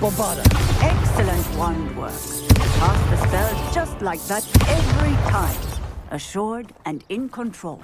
Bombarda. Excellent wand work. Cast the spell just like that every time. Assured and in control.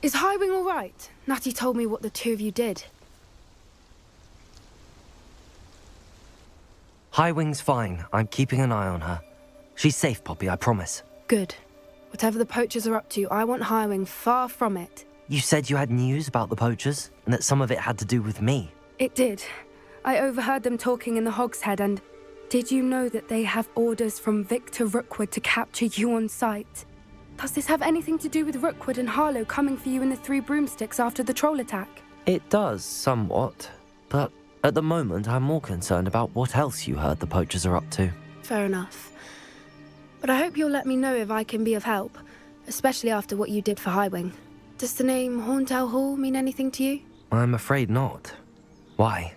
Is Highwing all right? Natty told me what the two of you did. Highwing's fine. I'm keeping an eye on her. She's safe, Poppy, I promise. Good. Whatever the poachers are up to, I want Highwing far from it. You said you had news about the poachers, and that some of it had to do with me. It did. I overheard them talking in the Hogshead, and did you know that they have orders from Victor Rookwood to capture you on sight? Does this have anything to do with Rookwood and Harlow coming for you in the Three Broomsticks after the troll attack? It does, somewhat. But at the moment, I'm more concerned about what else you heard the poachers are up to. Fair enough. But I hope you'll let me know if I can be of help, especially after what you did for Highwing. Does the name Horntail Hall mean anything to you? I'm afraid not. Why?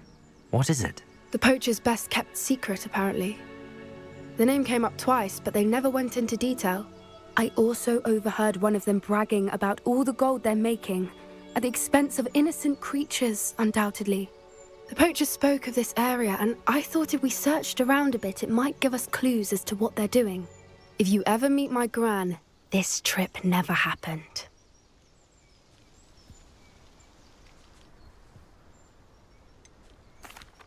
What is it? The poachers' best kept secret, apparently. The name came up twice, but they never went into detail. I also overheard one of them bragging about all the gold they're making, at the expense of innocent creatures, undoubtedly. The poachers spoke of this area, and I thought if we searched around a bit, it might give us clues as to what they're doing. If you ever meet my Gran, this trip never happened.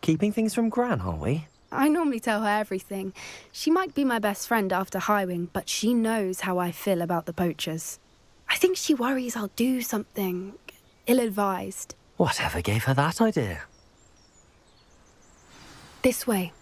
Keeping things from Gran, are we? I normally tell her everything. She might be my best friend after Highwing, but she knows how I feel about the poachers. I think she worries I'll do something ill-advised. Whatever gave her that idea? This way.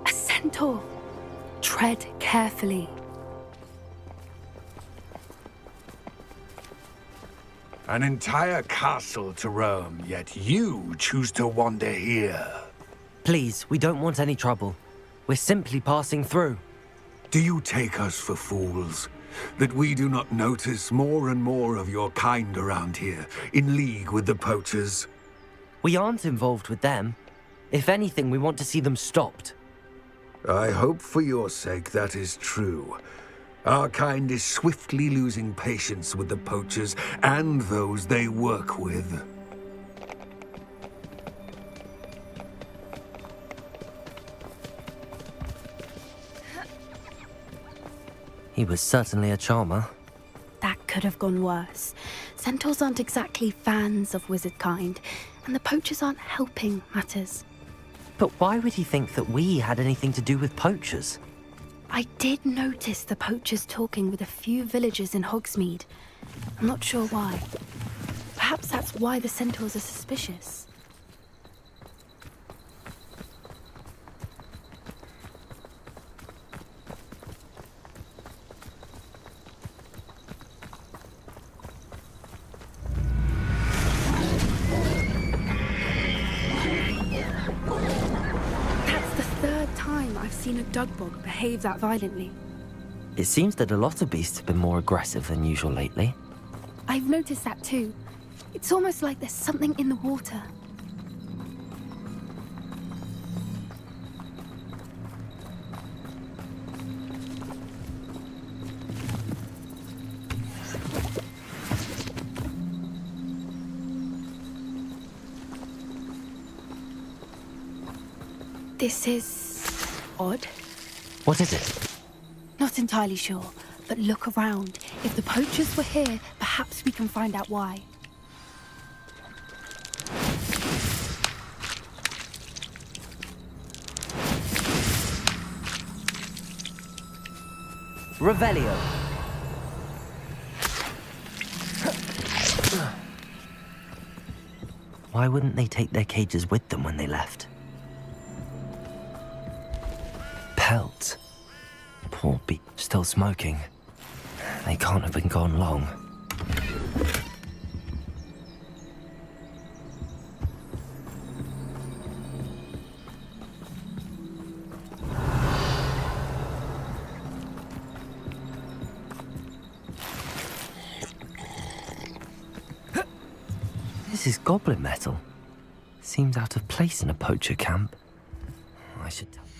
A centaur. Tread carefully. An entire castle to roam, yet you choose to wander here. Please, we don't want any trouble. We're simply passing through. Do you take us for fools? That we do not notice more and more of your kind around here, in league with the poachers? We aren't involved with them. If anything, we want to see them stopped. I hope for your sake that is true. Our kind is swiftly losing patience with the poachers and those they work with. He was certainly a charmer. That could have gone worse. Centaurs aren't exactly fans of wizard kind, and the poachers aren't helping matters. But why would he think that we had anything to do with poachers? I did notice the poachers talking with a few villagers in Hogsmeade. I'm not sure why. Perhaps that's why the centaurs are suspicious. That's the third time I've seen a Dugbog behave that violently. It seems that a lot of beasts have been more aggressive than usual lately. I've noticed that too. It's almost like there's something in the water. This is odd. What is it? Not entirely sure, but look around. If the poachers were here, perhaps we can find out why. Revelio. Why wouldn't they take their cages with them when they left? Pelt. Poor beast. Still smoking. They can't have been gone long. This is goblin metal. Seems out of place in a poacher camp. I should tell. It.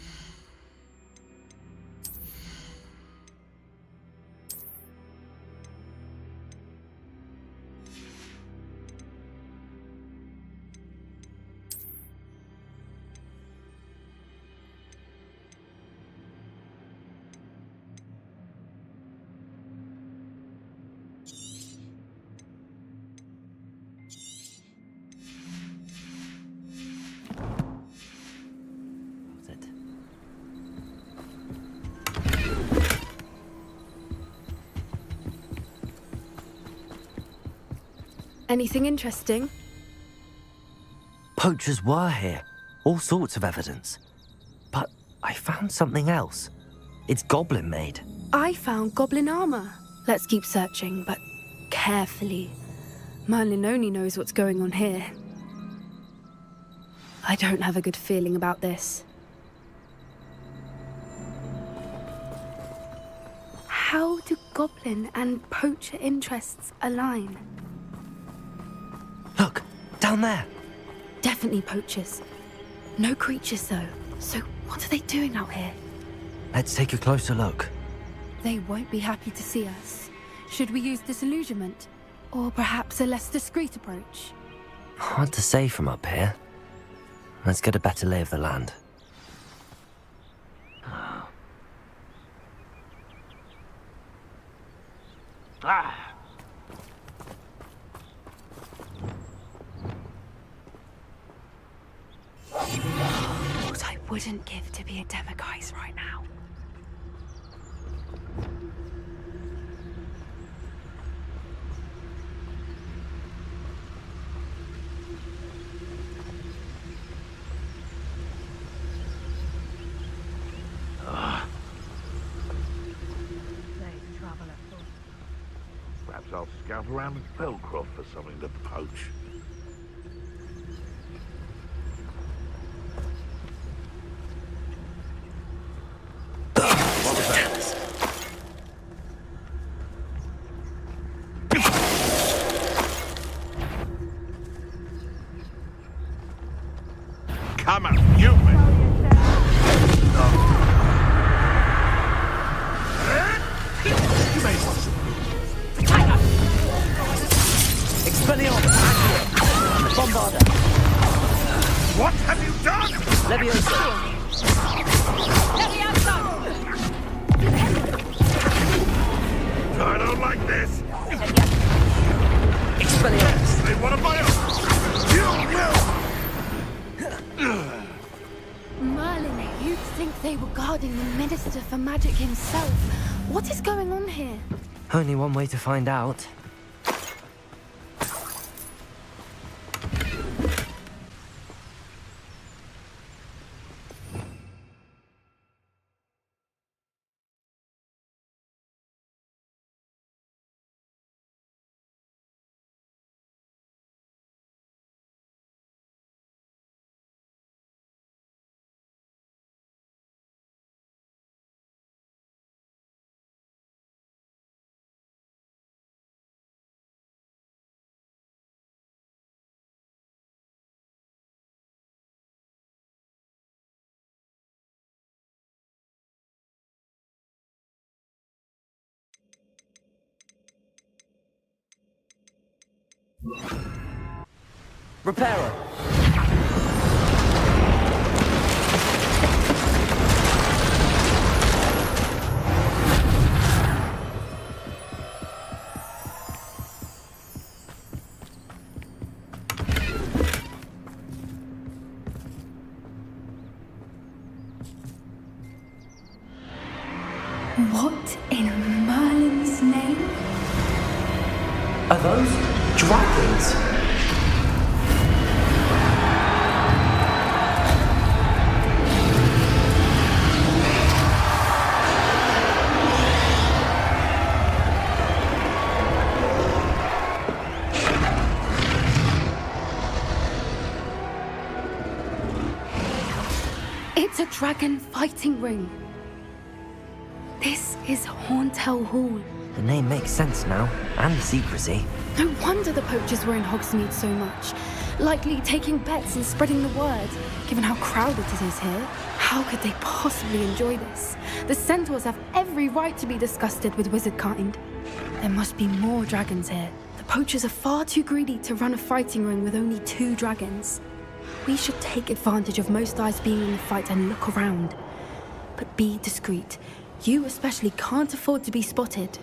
Anything interesting? Poachers were here. All sorts of evidence. But I found something else. It's goblin made. I found goblin armor. Let's keep searching, but carefully. Merlin only knows what's going on here. I don't have a good feeling about this. How do goblin and poacher interests align? Look, down there. Definitely poachers. No creatures, though. So what are they doing out here? Let's take a closer look. They won't be happy to see us. Should we use disillusionment? Or perhaps a less discreet approach? Hard to say from up here. Let's get a better lay of the land. What I wouldn't give to be a Demiguise right now. Perhaps I'll scout around Felcroft for something to poach. What was that? Come on, you man! Expelliarmus! Accio! Bombarda! What have you done? Leviosa! I don't like this. Expelliarmus! They want to buy us. You will. Merlin, you'd think they were guarding the Minister for Magic himself. What is going on here? Only one way to find out. Reparo! What in Merlin's name? Are those dragons? It's a dragon fighting ring. This is Horntail Hall. The name makes sense now, and the secrecy. No wonder the poachers were in Hogsmeade so much. Likely taking bets and spreading the word, given how crowded it is here. How could they possibly enjoy this? The centaurs have every right to be disgusted with wizard kind. There must be more dragons here. The poachers are far too greedy to run a fighting ring with only 2 dragons. We should take advantage of most eyes being in the fight and look around. But be discreet. You especially can't afford to be spotted.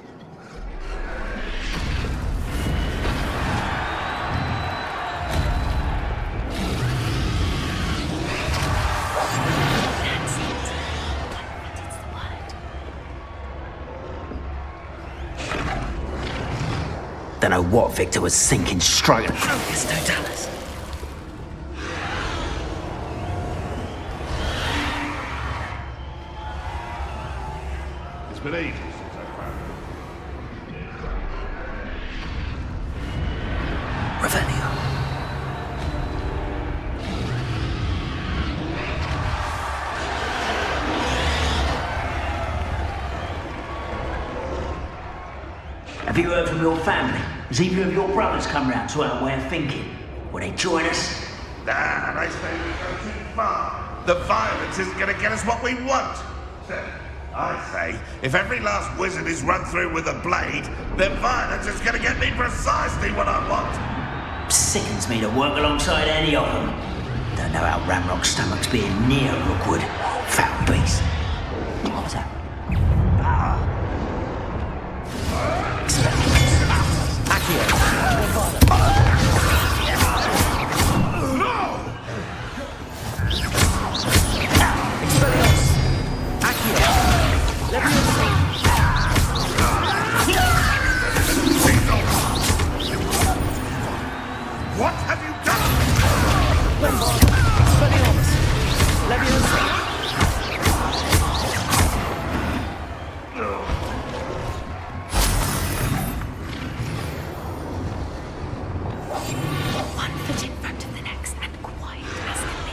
Don't know what Victor was thinking, struggling. Focus, Totalis. It's been ages since I found it. Revelio. Have you heard from your family? Has either of your brothers come round to our way of thinking? Will they join us? Nah, they say we go too far. The violence isn't going to get us what we want. I say, if every last wizard is run through with a blade, then violence is going to get me precisely what I want. Sickens me to work alongside any of them. Don't know how Ramrock's stomach's being near Rookwood. Foul beast. What was that? What have you done? One foot in front of the next and quiet as can be.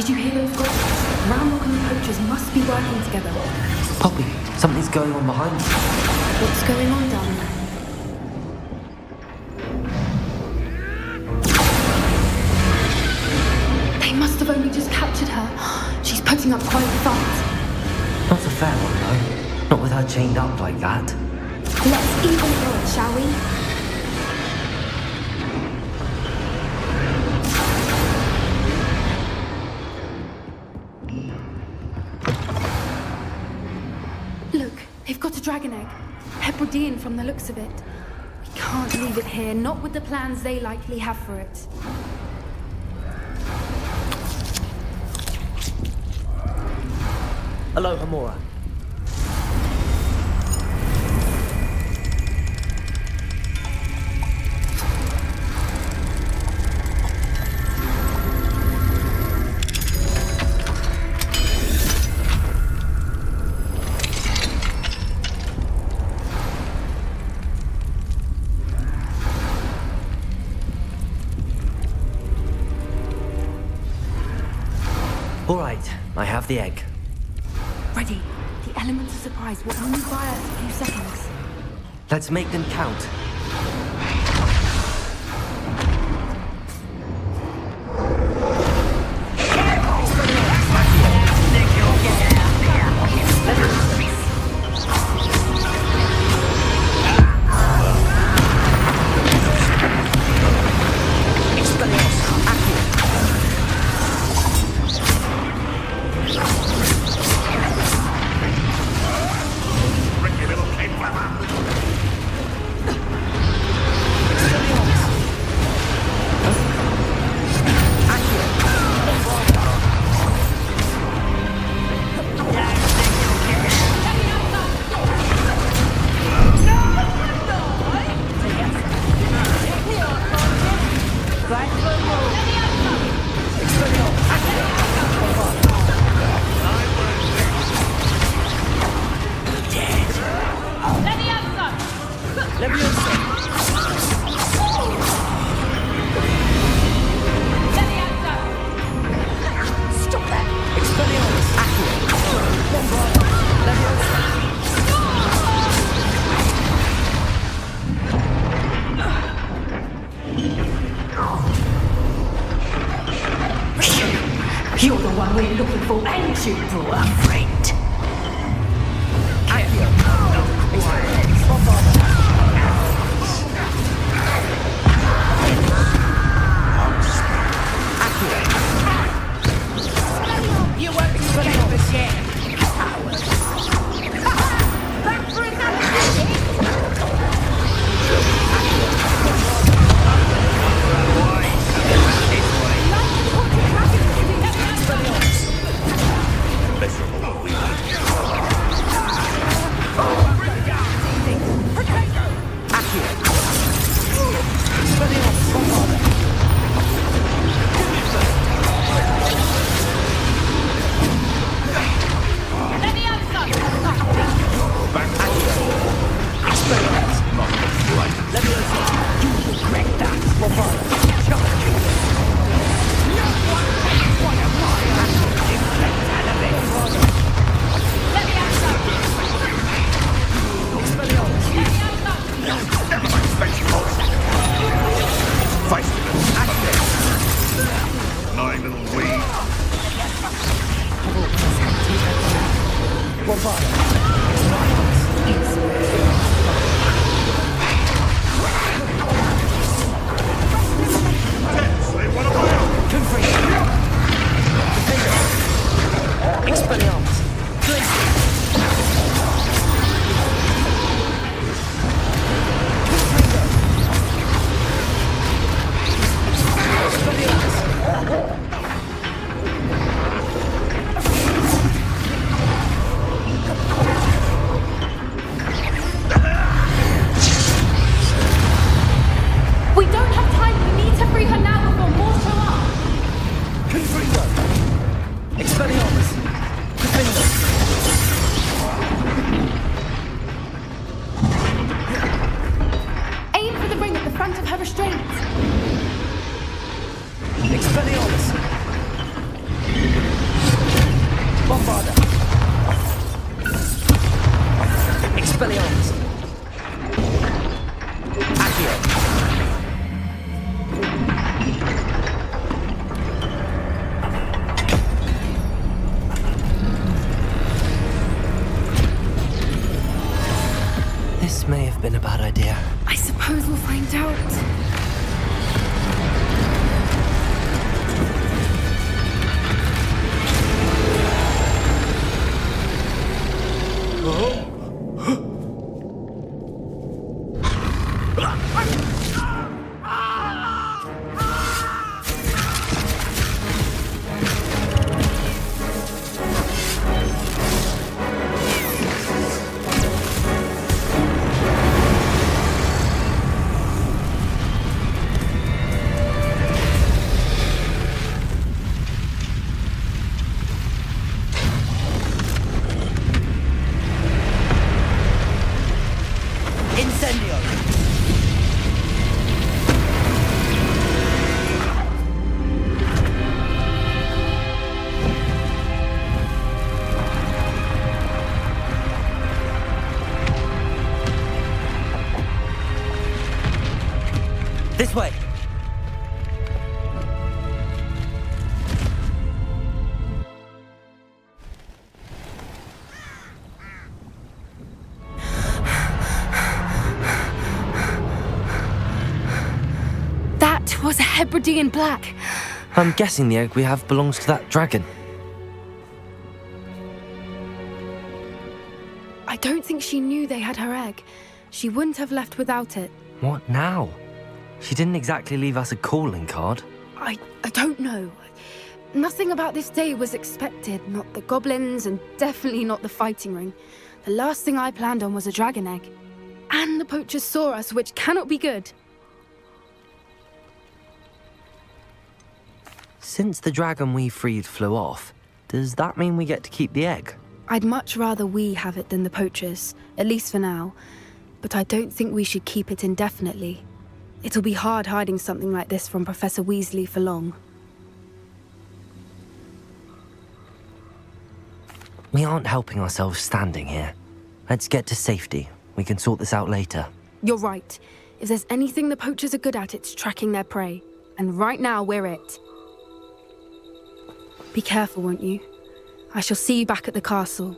Did you hear those golds? Ramrock and the poachers must be working together. Poppy, something's going on behind you. What's going on down there? They must have only just captured her. She's putting up quite a fight. Not a fair one, though. Not with her chained up like that. Let's even go it, shall we? Look, they've got a dragon egg. Hebridean from the looks of it. We can't leave it here, not with the plans they likely have for it. Hello, Hamura. All right, I have the egg. Ready. The elements of surprise will only buy us a few seconds. Let's make them count. Ricky little kid flapper. You're the one we're looking for, ain't you, poor friend? You won't believe us yet, cowards. Back for another Miserable weed. Annoying little weed. Tensely, what a whale! We don't have time. We need to free her now before more show up. Aim for the ring at the front of her restraints. This may have been a bad idea. I suppose we'll find out. This way! That was a Hebridean black. I'm guessing the egg we have belongs to that dragon. I don't think she knew they had her egg. She wouldn't have left without it. What now? She didn't exactly leave us a calling card. I don't know. Nothing about this day was expected. Not the goblins, and definitely not the fighting ring. The last thing I planned on was a dragon egg. And the poachers saw us, which cannot be good. Since the dragon we freed flew off, does that mean we get to keep the egg? I'd much rather we have it than the poachers, at least for now. But I don't think we should keep it indefinitely. It'll be hard hiding something like this from Professor Weasley for long. We aren't helping ourselves standing here. Let's get to safety. We can sort this out later. You're right. If there's anything the poachers are good at, it's tracking their prey. And right now, we're it. Be careful, won't you? I shall see you back at the castle.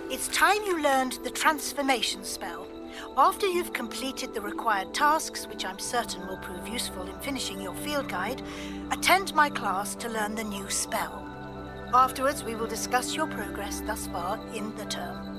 It's time you learned the transformation spell. After you've completed the required tasks, which I'm certain will prove useful in finishing your field guide, attend my class to learn the new spell. Afterwards, we will discuss your progress thus far in the term.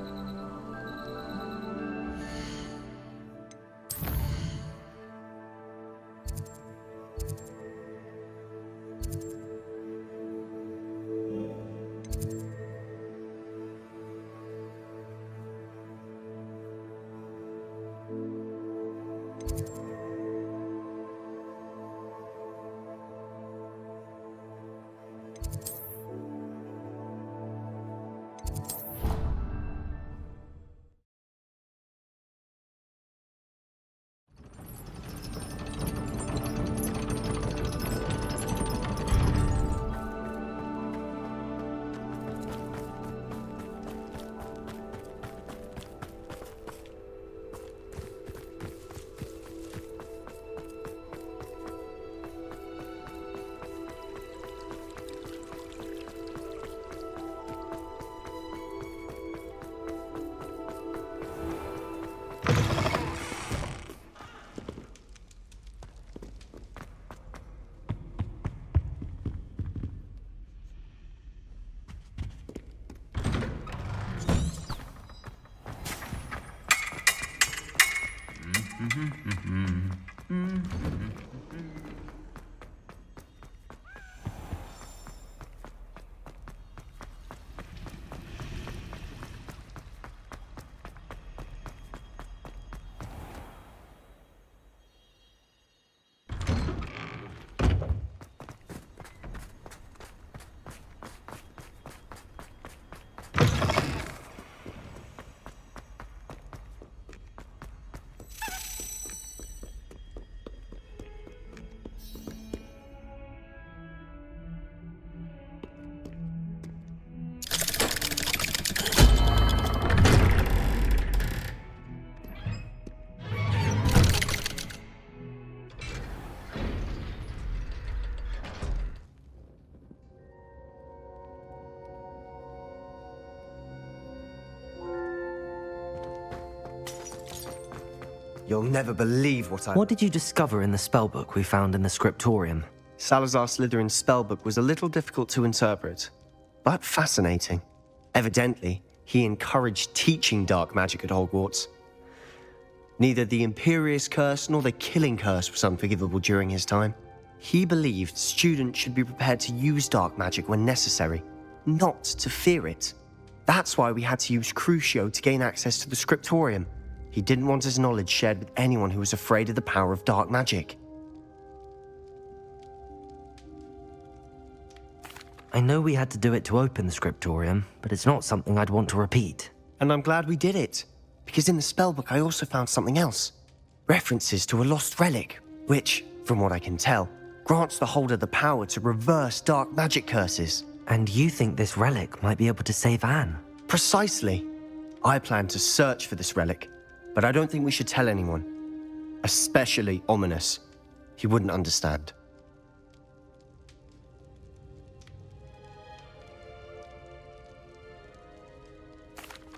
You'll never believe what I... What did you discover in the spellbook we found in the scriptorium? Salazar Slytherin's spellbook was a little difficult to interpret, but fascinating. Evidently, he encouraged teaching dark magic at Hogwarts. Neither the Imperious Curse nor the Killing Curse was unforgivable during his time. He believed students should be prepared to use dark magic when necessary, not to fear it. That's why we had to use Crucio to gain access to the scriptorium. He didn't want his knowledge shared with anyone who was afraid of the power of dark magic. I know we had to do it to open the scriptorium, but it's not something I'd want to repeat. And I'm glad we did it, because in the spellbook I also found something else. References to a lost relic, which, from what I can tell, grants the holder the power to reverse dark magic curses. And you think this relic might be able to save Anne? Precisely. I plan to search for this relic, but I don't think we should tell anyone. Especially Ominis. He wouldn't understand.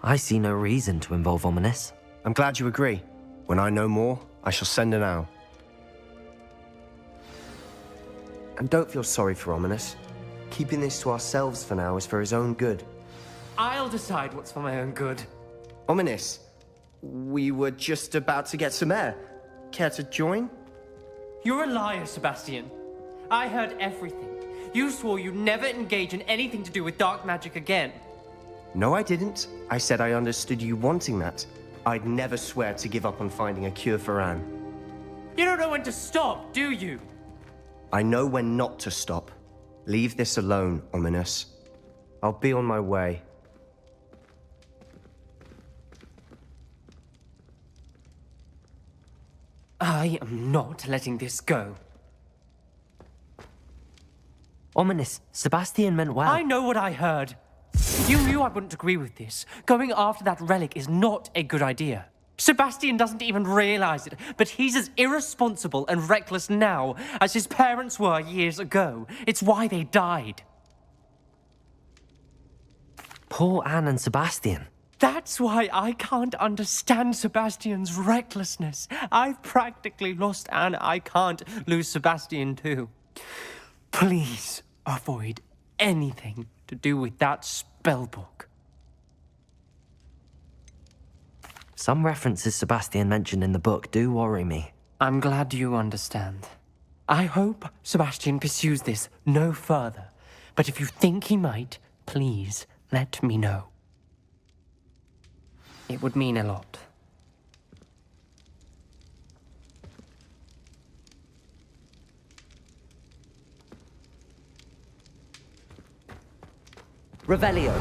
I see no reason to involve Ominis. I'm glad you agree. When I know more, I shall send an owl. And don't feel sorry for Ominis. Keeping this to ourselves for now is for his own good. I'll decide what's for my own good. Ominis, we were just about to get some air. Care to join? You're a liar, Sebastian. I heard everything. You swore you'd never engage in anything to do with dark magic again. No, I didn't. I said I understood you wanting that. I'd never swear to give up on finding a cure for Anne. You don't know when to stop, do you? I know when not to stop. Leave this alone, Ominis. I'll be on my way. I am not letting this go. Ominis, Sebastian meant well. I know what I heard. You knew I wouldn't agree with this. Going after that relic is not a good idea. Sebastian doesn't even realize it, but he's as irresponsible and reckless now as his parents were years ago. It's why they died. Poor Anne and Sebastian. That's why I can't understand Sebastian's recklessness. I've practically lost Anne. I can't lose Sebastian too. Please avoid anything to do with that spellbook. Some references Sebastian mentioned in the book do worry me. I'm glad you understand. I hope Sebastian pursues this no further. But if you think he might, please let me know. It would mean a lot. Revelio.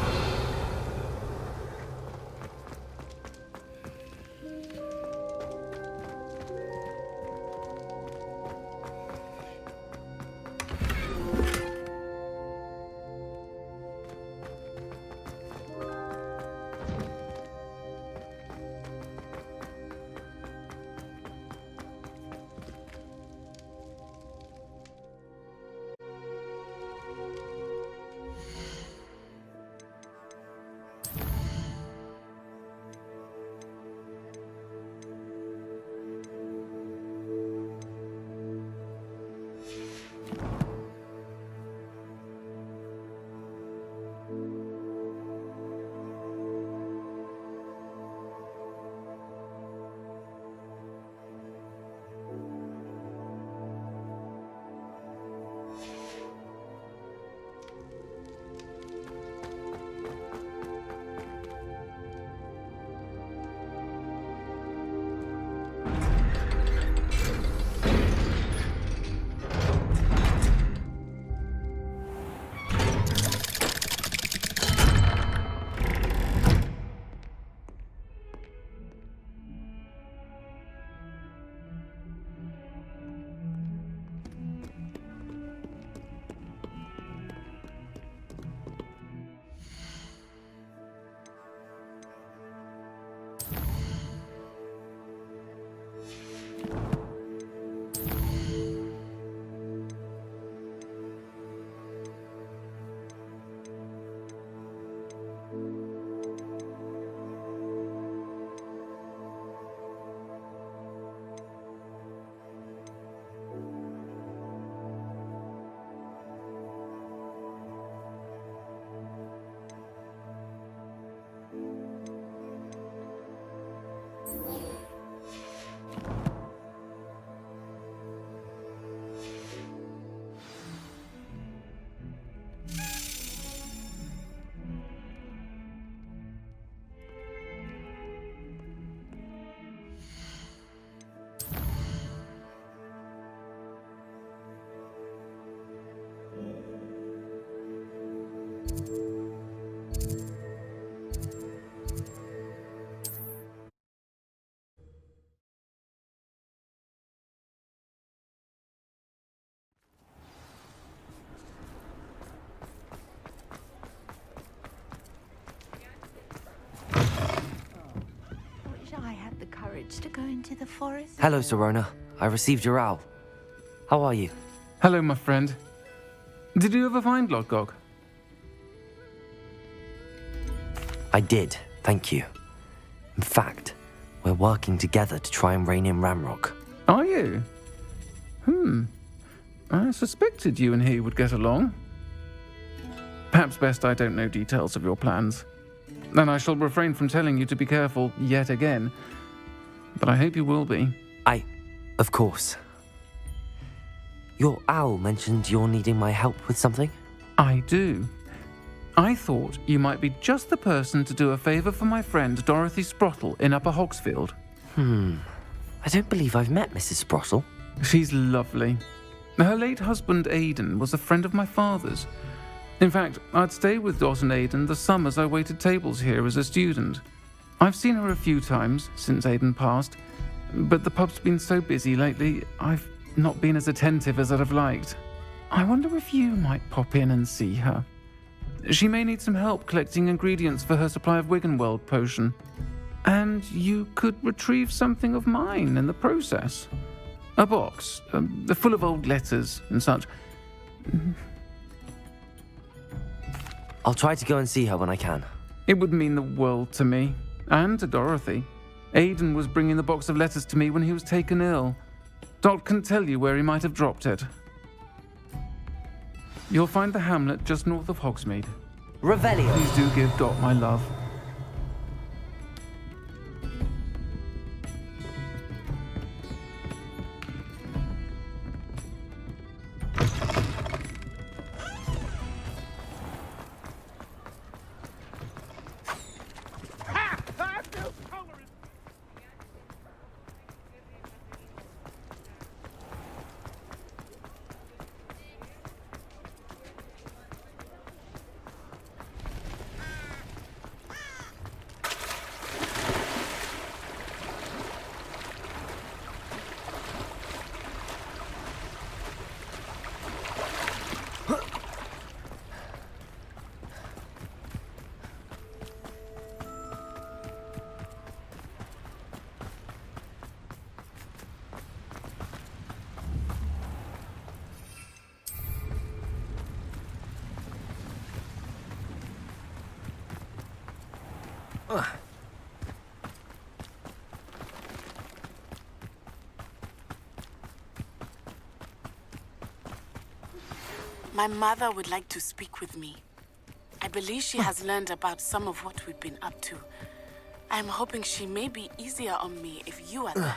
courage to go into the forest? Hello, Sirona. I received your owl. How are you? Hello, my friend. Did you ever find Lodgok? I did, thank you. In fact, we're working together to try and rein in Ramrock. Are you? I suspected you and he would get along. Perhaps best I don't know details of your plans. And I shall refrain from telling you to be careful yet again. But I hope you will be. Of course. Your owl mentioned you're needing my help with something? I do. I thought you might be just the person to do a favor for my friend Dorothy Sprottle in Upper Hogsfield. I don't believe I've met Mrs. Sprottle. She's lovely. Her late husband Aidan was a friend of my father's. In fact, I'd stay with Dot and Aidan the summers I waited tables here as a student. I've seen her a few times since Aidan passed, but the pub's been so busy lately, I've not been as attentive as I'd have liked. I wonder if you might pop in and see her. She may need some help collecting ingredients for her supply of Wiggenweld potion. And you could retrieve something of mine in the process. A box, full of old letters and such. I'll try to go and see her when I can. It would mean the world to me, and to Dorothy. Aidan was bringing the box of letters to me when he was taken ill. Dot can tell you where he might have dropped it. You'll find the hamlet just north of Hogsmeade. Revelio. Please do give Dot my love. My mother would like to speak with me. I believe she has learned about some of what we've been up to. I'm hoping she may be easier on me if you are there.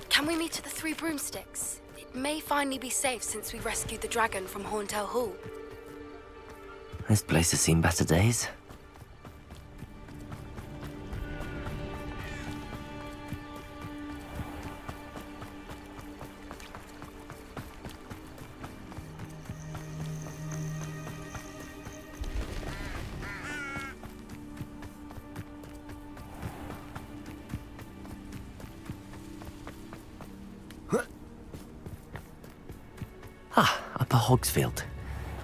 Can we meet at the Three Broomsticks? It may finally be safe since we rescued the dragon from Horntail Hall. This place has seen better days. Upper Hogsfield.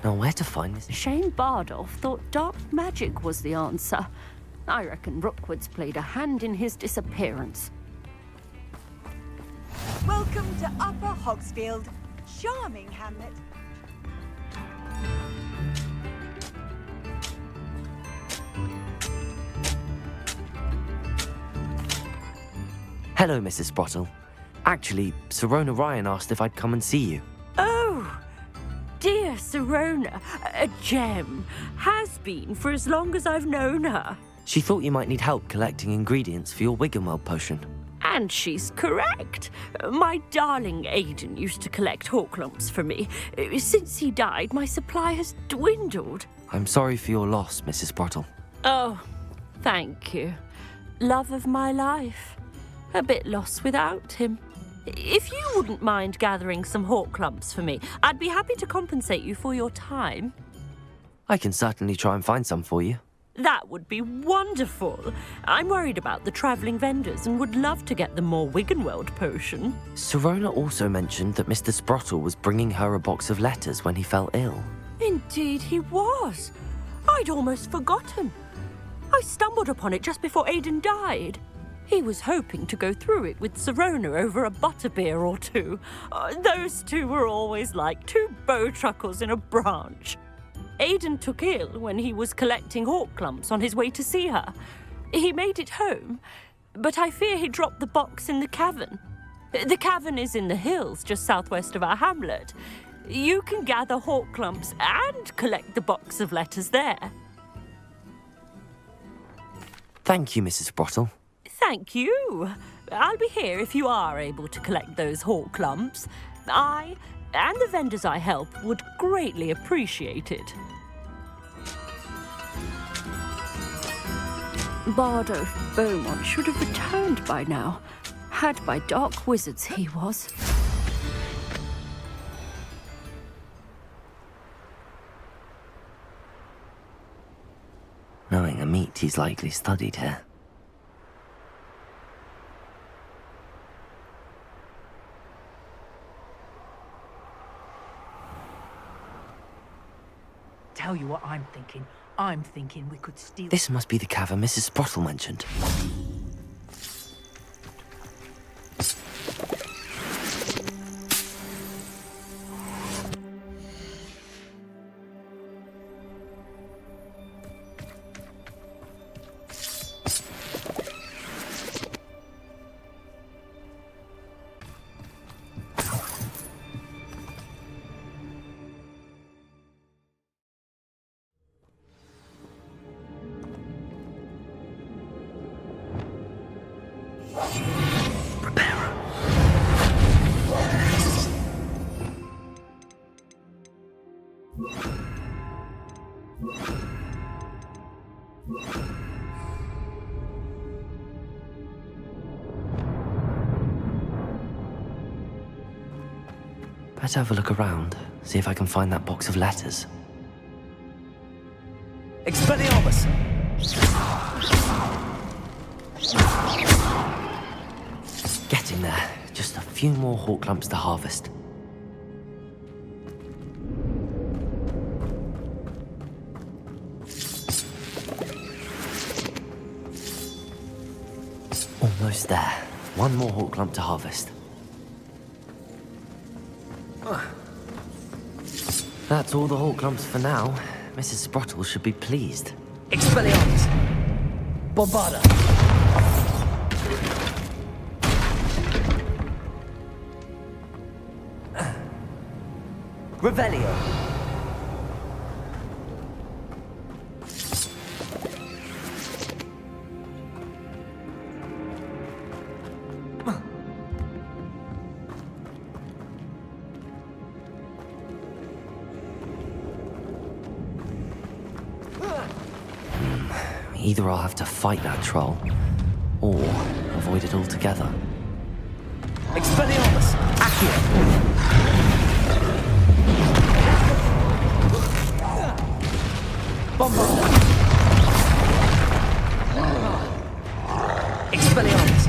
Now where to find this? Shane Bardolph thought dark magic was the answer. I reckon Rookwood's played a hand in his disappearance. Welcome to Upper Hogsfield. Charming hamlet. Hello, Mrs. Sprottle. Actually, Sirona Ryan asked if I'd come and see you. Oh, dear Sirona, a gem. Has been for as long as I've known her. She thought you might need help collecting ingredients for your Wiggenweld potion. And she's correct. My darling Aidan used to collect Horklumps for me. Since he died, my supply has dwindled. I'm sorry for your loss, Mrs. Sprottle. Oh, thank you. Love of my life. A bit lost without him. If you wouldn't mind gathering some Horklumps for me, I'd be happy to compensate you for your time. I can certainly try and find some for you. That would be wonderful. I'm worried about the travelling vendors and would love to get them more Wiggenweld potion. Sirona also mentioned that Mr. Sprottle was bringing her a box of letters when he fell ill. Indeed he was. I'd almost forgotten. I stumbled upon it just before Aiden died. He was hoping to go through it with Sirona over a butterbeer or two. Those two were always like two bowtruckles in a branch. Aiden took ill when he was collecting hawk clumps on his way to see her. He made it home, but I fear he dropped the box in the cavern. The cavern is in the hills just southwest of our hamlet. You can gather hawk clumps and collect the box of letters there. Thank you, Mrs. Sprottle. Thank you. I'll be here if you are able to collect those hawk clumps. I and the vendors I help would greatly appreciate it. Bardolph Beaumont should have returned by now. Had by dark wizards he was. Knowing a meat, he's likely studied here. Tell you what I'm thinking. I'm thinking we could steal... This must be the cavern Mrs. Sprottle mentioned. Let's have a look around, see if I can find that box of letters. Expelliarmus! Getting there. Just a few more hawk clumps to harvest. Almost there. One more hawk clump to harvest. That's all the hawk clumps for now. Mrs. Sprottle should be pleased. Expelliarmus! Bombarda! Revelio! Either I'll have to fight that troll, or avoid it altogether. Expelliarmus! Accio! Bombarda! Expelliarmus!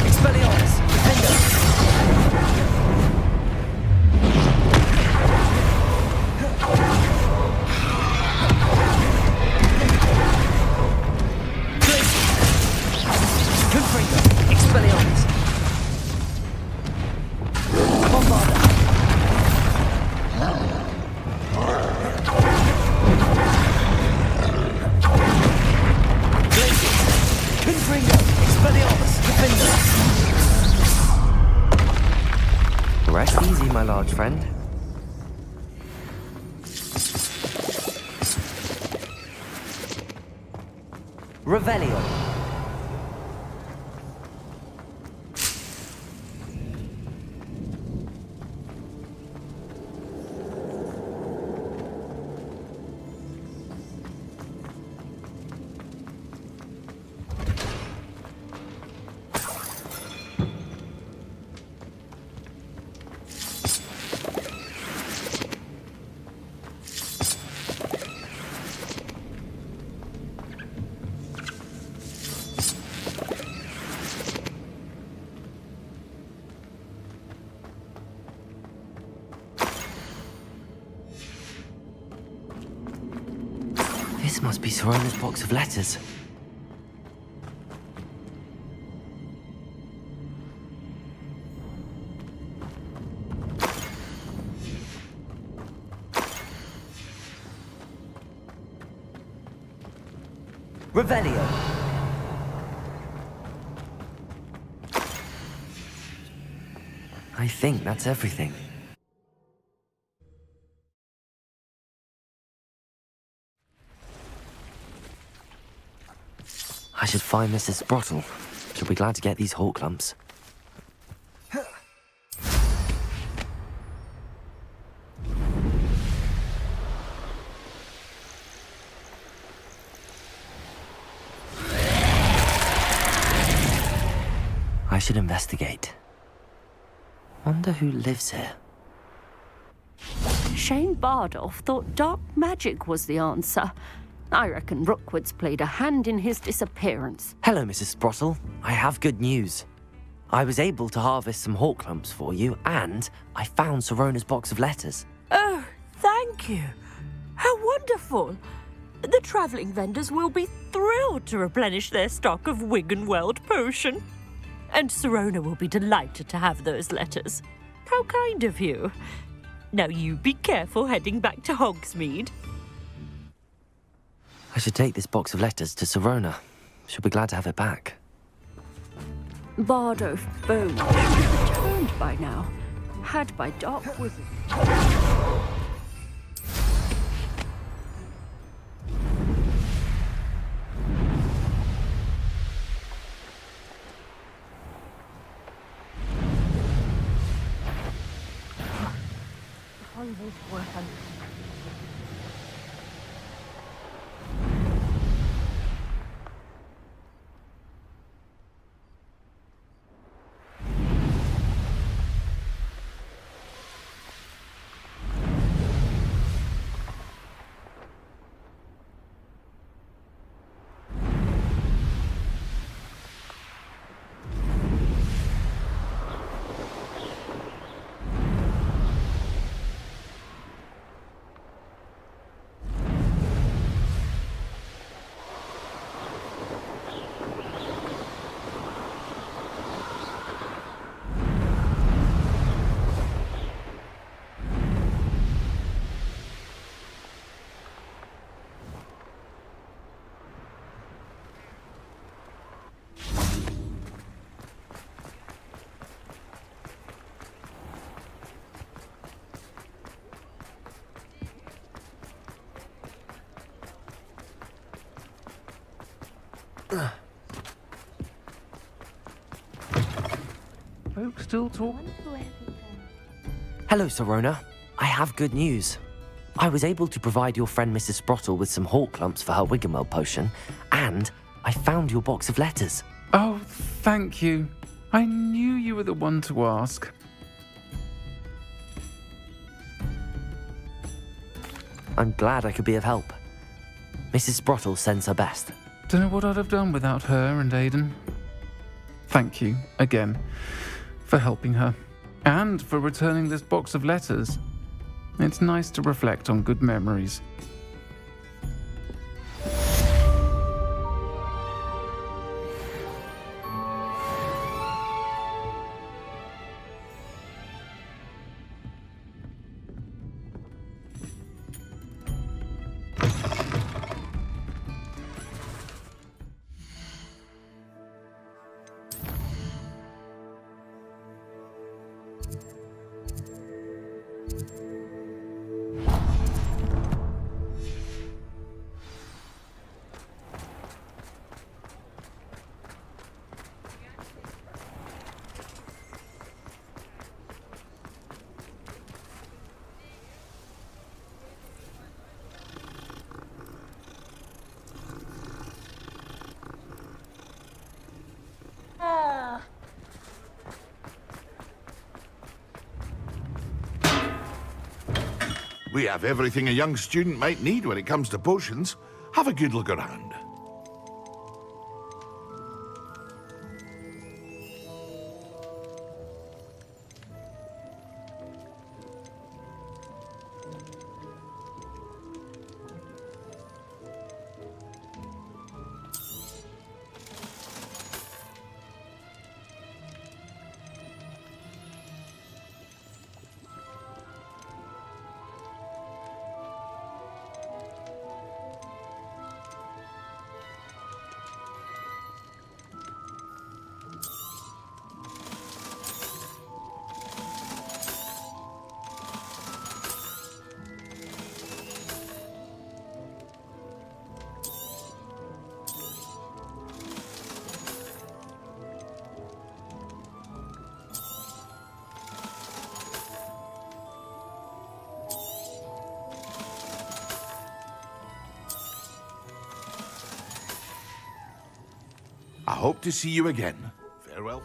Expelliarmus! Defender! Confringo! Expelliarmus! Bombarda! Confringo! Expelliarmus! Defender! Rest easy, my large friend. Revelio. This must be Sirona's box of letters. Revelio. I think that's everything. I should find Mrs. Sprottle. She'll be glad to get these hawk lumps. I should investigate. Wonder who lives here. Shane Bardolph thought dark magic was the answer. I reckon Rookwood's played a hand in his disappearance. Hello, Mrs. Sprottle. I have good news. I was able to harvest some hawk lumps for you, and I found Sirona's box of letters. Oh, thank you. How wonderful. The travelling vendors will be thrilled to replenish their stock of Wiggenweld potion. And Sirona will be delighted to have those letters. How kind of you. Now you be careful heading back to Hogsmeade. I should take this box of letters to Sirona. She'll be glad to have it back. Bardolph Bone should have returned by now. Had by dark wizard. Folk still talk? Hello, Sirona. I have good news. I was able to provide your friend Mrs. Sprottle with some hawk lumps for her Wiggenweld potion, and I found your box of letters. Oh, thank you. I knew you were the one to ask. I'm glad I could be of help. Mrs. Sprottle sends her best. Don't know what I'd have done without her and Aidan. Thank you, again, for helping her, and for returning this box of letters. It's nice to reflect on good memories. We have everything a young student might need when it comes to potions. Have a good look around. I hope to see you again. Farewell.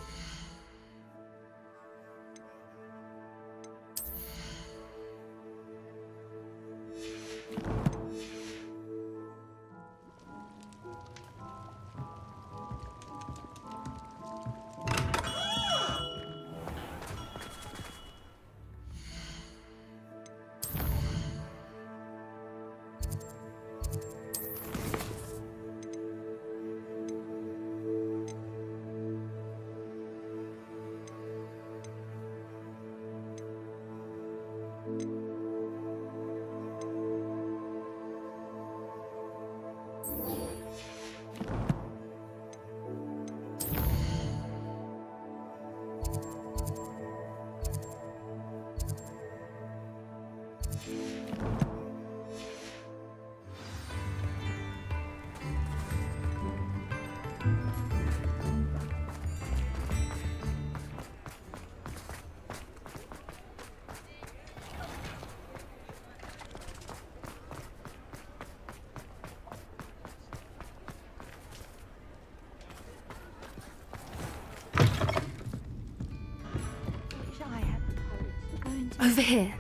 Over here.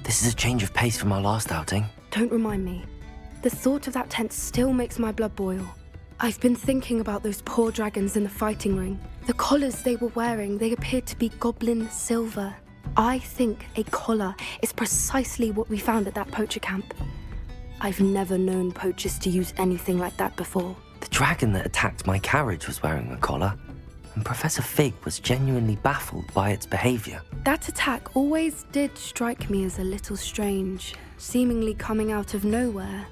This is a change of pace from our last outing. Don't remind me. The thought of that tent still makes my blood boil. I've been thinking about those poor dragons in the fighting ring. The collars they were wearing, they appeared to be goblin silver. I think a collar is precisely what we found at that poacher camp. I've never known poachers to use anything like that before. The dragon that attacked my carriage was wearing a collar, and Professor Fig was genuinely baffled by its behavior. That attack always did strike me as a little strange, seemingly coming out of nowhere.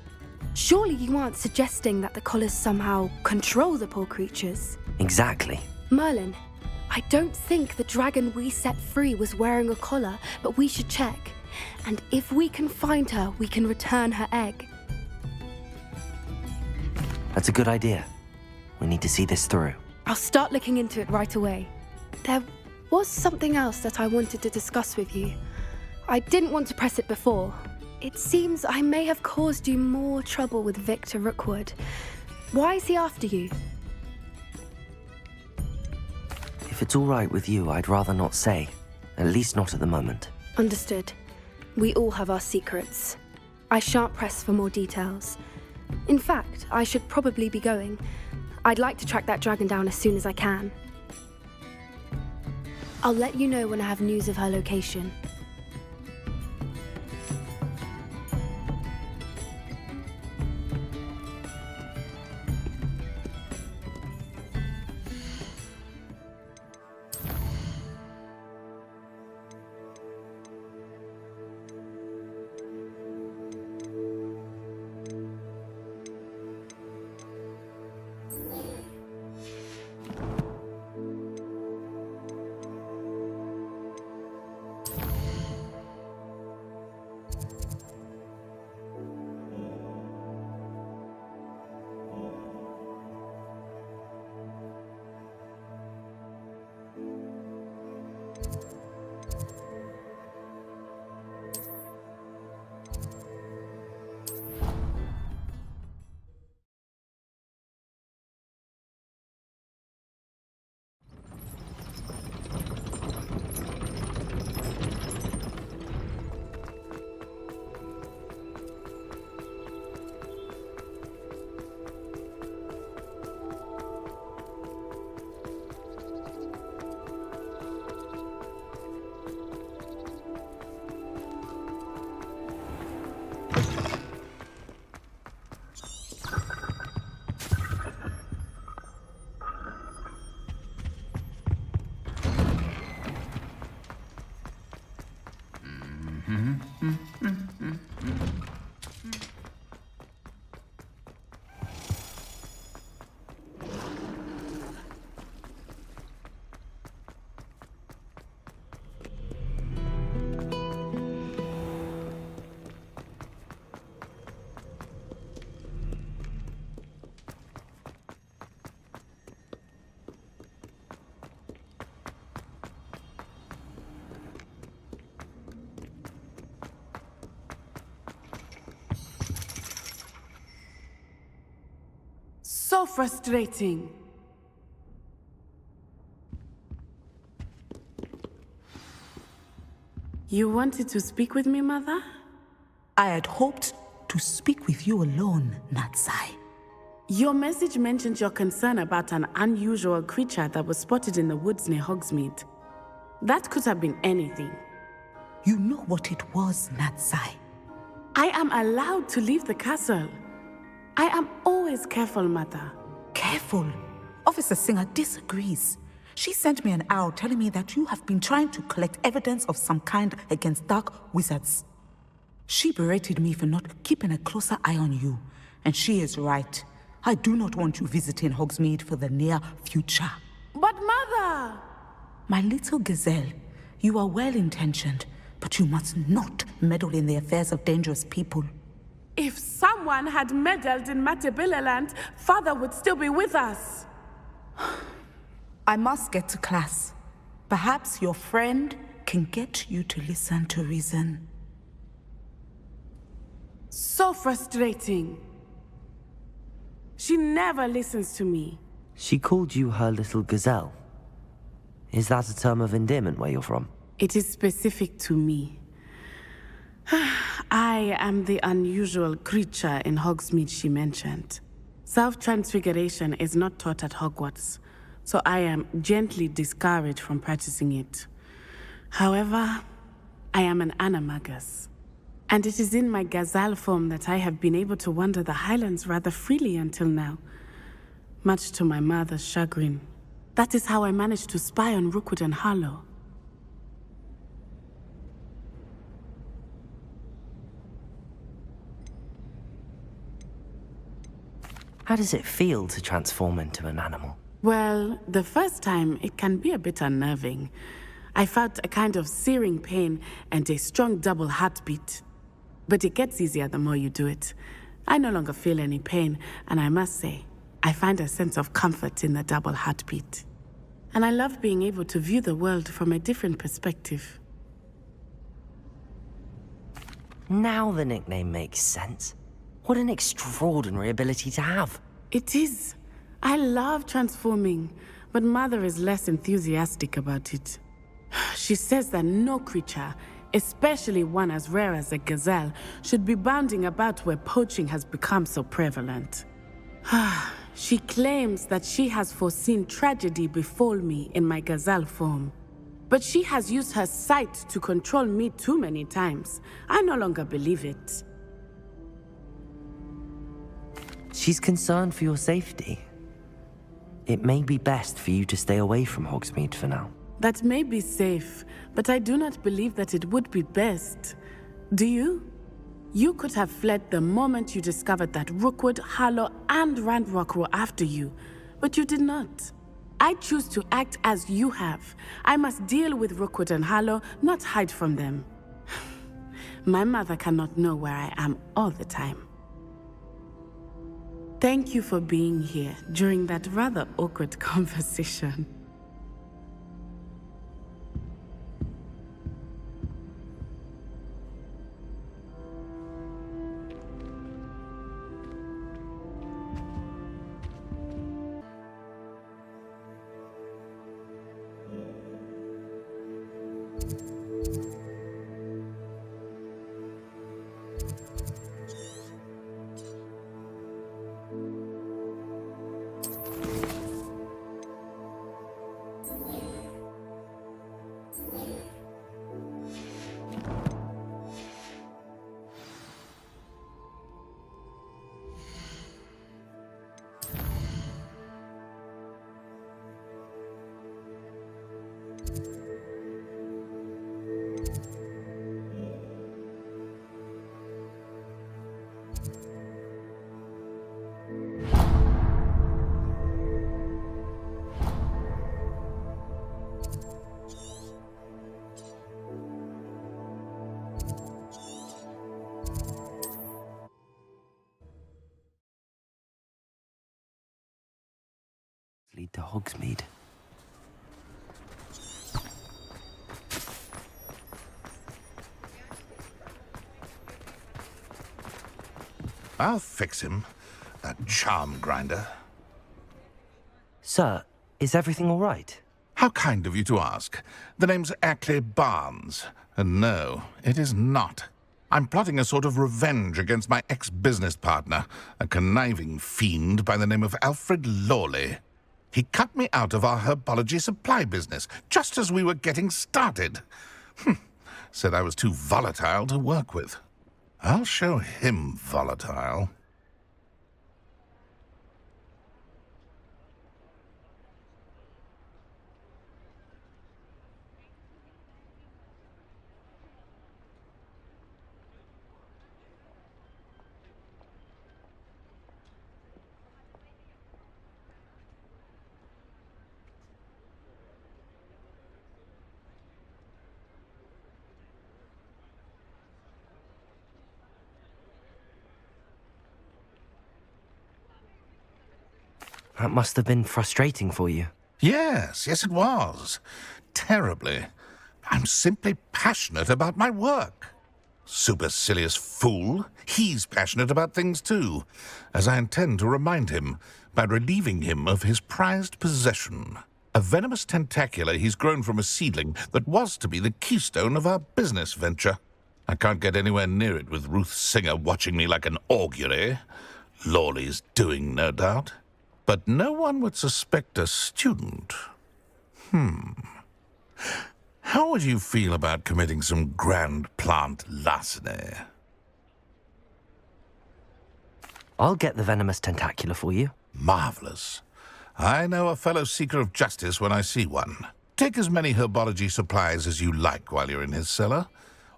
Surely you aren't suggesting that the collars somehow control the poor creatures? Exactly. Merlin, I don't think the dragon we set free was wearing a collar, but we should check. And if we can find her, we can return her egg. That's a good idea. We need to see this through. I'll start looking into it right away. There was something else that I wanted to discuss with you. I didn't want to press it before. It seems I may have caused you more trouble with Victor Rookwood. Why is he after you? If it's all right with you, I'd rather not say. At least not at the moment. Understood. We all have our secrets. I shan't press for more details. In fact, I should probably be going. I'd like to track that dragon down as soon as I can. I'll let you know when I have news of her location. So frustrating. You wanted to speak with me, Mother? I had hoped to speak with you alone, Natsai. Your message mentioned your concern about an unusual creature that was spotted in the woods near Hogsmeade. That could have been anything. You know what it was, Natsai. I am allowed to leave the castle. I am always careful, Mother. Careful? Officer Singer disagrees. She sent me an owl telling me that you have been trying to collect evidence of some kind against dark wizards. She berated me for not keeping a closer eye on you, and she is right. I do not want you visiting Hogsmeade for the near future. But Mother! My little gazelle, you are well-intentioned, but you must not meddle in the affairs of dangerous people. If someone had meddled in Matabeleland, Father would still be with us. I must get to class. Perhaps your friend can get you to listen to reason. So frustrating. She never listens to me. She called you her little gazelle. Is that a term of endearment where you're from? It is specific to me. I am the unusual creature in Hogsmeade she mentioned. Self-transfiguration is not taught at Hogwarts, so I am gently discouraged from practicing it. However, I am an animagus, and it is in my gazelle form that I have been able to wander the Highlands rather freely until now, much to my mother's chagrin. That is how I managed to spy on Rookwood and Harlow. How does it feel to transform into an animal? Well, the first time, it can be a bit unnerving. I felt a kind of searing pain and a strong double heartbeat. But it gets easier the more you do it. I no longer feel any pain, and I must say, I find a sense of comfort in the double heartbeat. And I love being able to view the world from a different perspective. Now the nickname makes sense. What an extraordinary ability to have. It is. I love transforming, but Mother is less enthusiastic about it. She says that no creature, especially one as rare as a gazelle, should be bounding about where poaching has become so prevalent. She claims that she has foreseen tragedy befall me in my gazelle form. But she has used her sight to control me too many times. I no longer believe it. She's concerned for your safety. It may be best for you to stay away from Hogsmeade for now. That may be safe, but I do not believe that it would be best. Do you? You could have fled the moment you discovered that Rookwood, Harlow, and Ranrock were after you, but you did not. I choose to act as you have. I must deal with Rookwood and Harlow, not hide from them. My mother cannot know where I am all the time. Thank you for being here during that rather awkward conversation. Lead to Hogsmeade. I'll fix him, that charm grinder. Sir, is everything all right? How kind of you to ask. The name's Ackley Barnes, and no, it is not. I'm plotting a sort of revenge against my ex-business partner, a conniving fiend by the name of Alfred Lawley. He cut me out of our herbology supply business, just as we were getting started. Said I was too volatile to work with. I'll show him volatile. That must have been frustrating for you. Yes, it was. Terribly. I'm simply passionate about my work. Supercilious fool. He's passionate about things too, as I intend to remind him by relieving him of his prized possession. A venomous tentacula he's grown from a seedling that was to be the keystone of our business venture. I can't get anywhere near it with Ruth Singer watching me like an augury. Lawley's doing, no doubt. But no one would suspect a student. How would you feel about committing some grand plant larceny? I'll get the venomous tentacula for you. Marvelous. I know a fellow seeker of justice when I see one. Take as many herbology supplies as you like while you're in his cellar.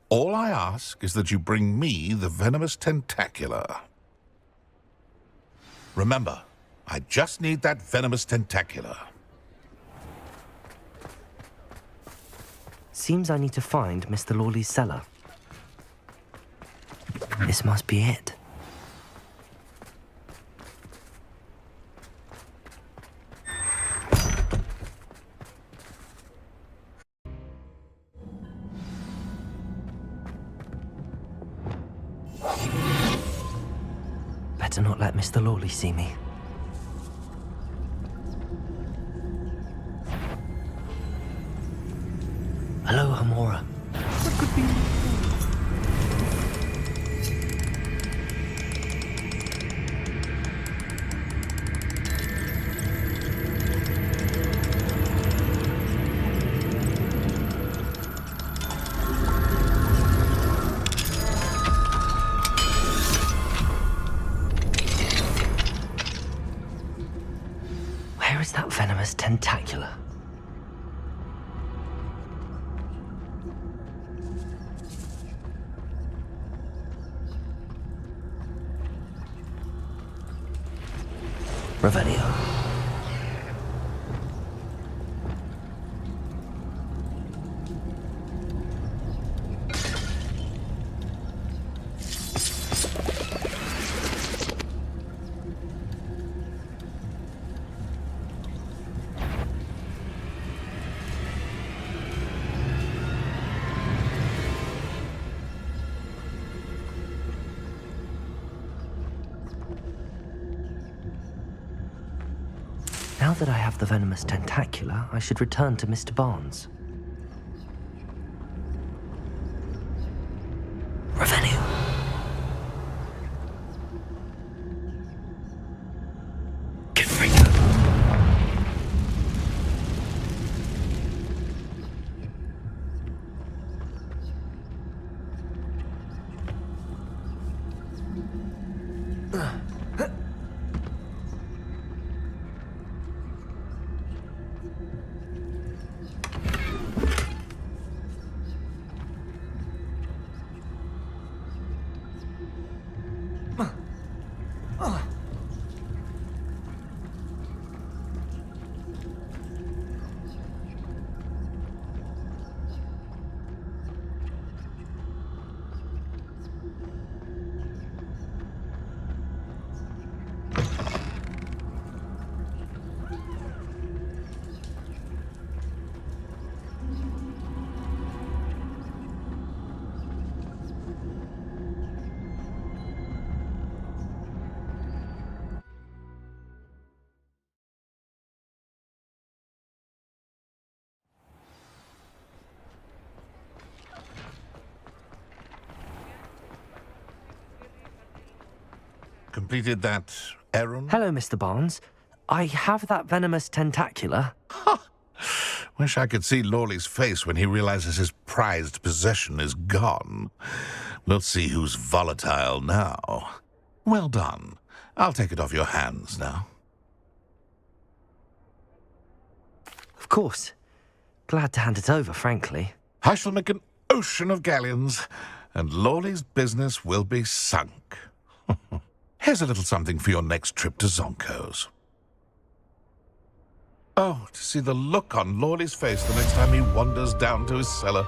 All I ask is that you bring me the venomous tentacula. Remember, I just need that venomous tentacula. Seems I need to find Mr. Lawley's cellar. This must be it. Better not let Mr. Lawley see me. Hello, Hamora. What could be? Revelio. Now that I have the venomous tentacula, I should return to Mr. Barnes. Revelio. Confringo. Completed that errand? Hello, Mr. Barnes. I have that venomous tentacula. Wish I could see Lawley's face when he realizes his prized possession is gone. We'll see who's volatile now. Well done. I'll take it off your hands now. Of course. Glad to hand it over, frankly. I shall make an ocean of galleons, and Lawley's business will be sunk. Here's a little something for your next trip to Zonko's. Oh, to see the look on Lawley's face the next time he wanders down to his cellar.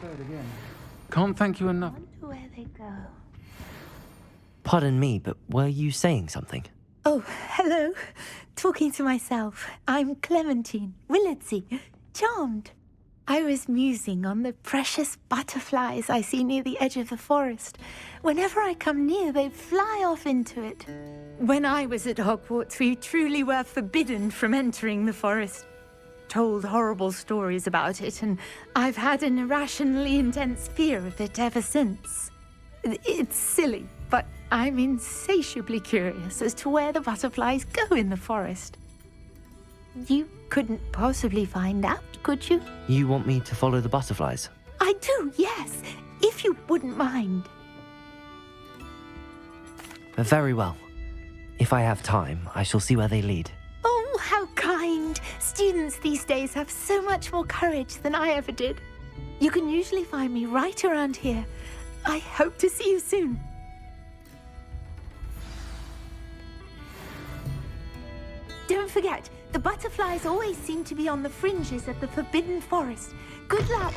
say it again. Can't thank you enough. Where they go. Pardon me, but were you saying something? Oh, hello. Talking to myself. I'm Clementine Willardsey. Charmed. I was musing on the precious butterflies I see near the edge of the forest. Whenever I come near, they fly off into it. When I was at Hogwarts, we truly were forbidden from entering the forest. Told horrible stories about it, and I've had an irrationally intense fear of it ever since. It's silly, but I'm insatiably curious as to where the butterflies go in the forest. You couldn't possibly find out, could you? You want me to follow the butterflies? I do, yes, if you wouldn't mind. Very well. If I have time, I shall see where they lead. Oh, how kind. Students these days have so much more courage than I ever did. You can usually find me right around here. I hope to see you soon. Don't forget, the butterflies always seem to be on the fringes of the Forbidden Forest. Good luck!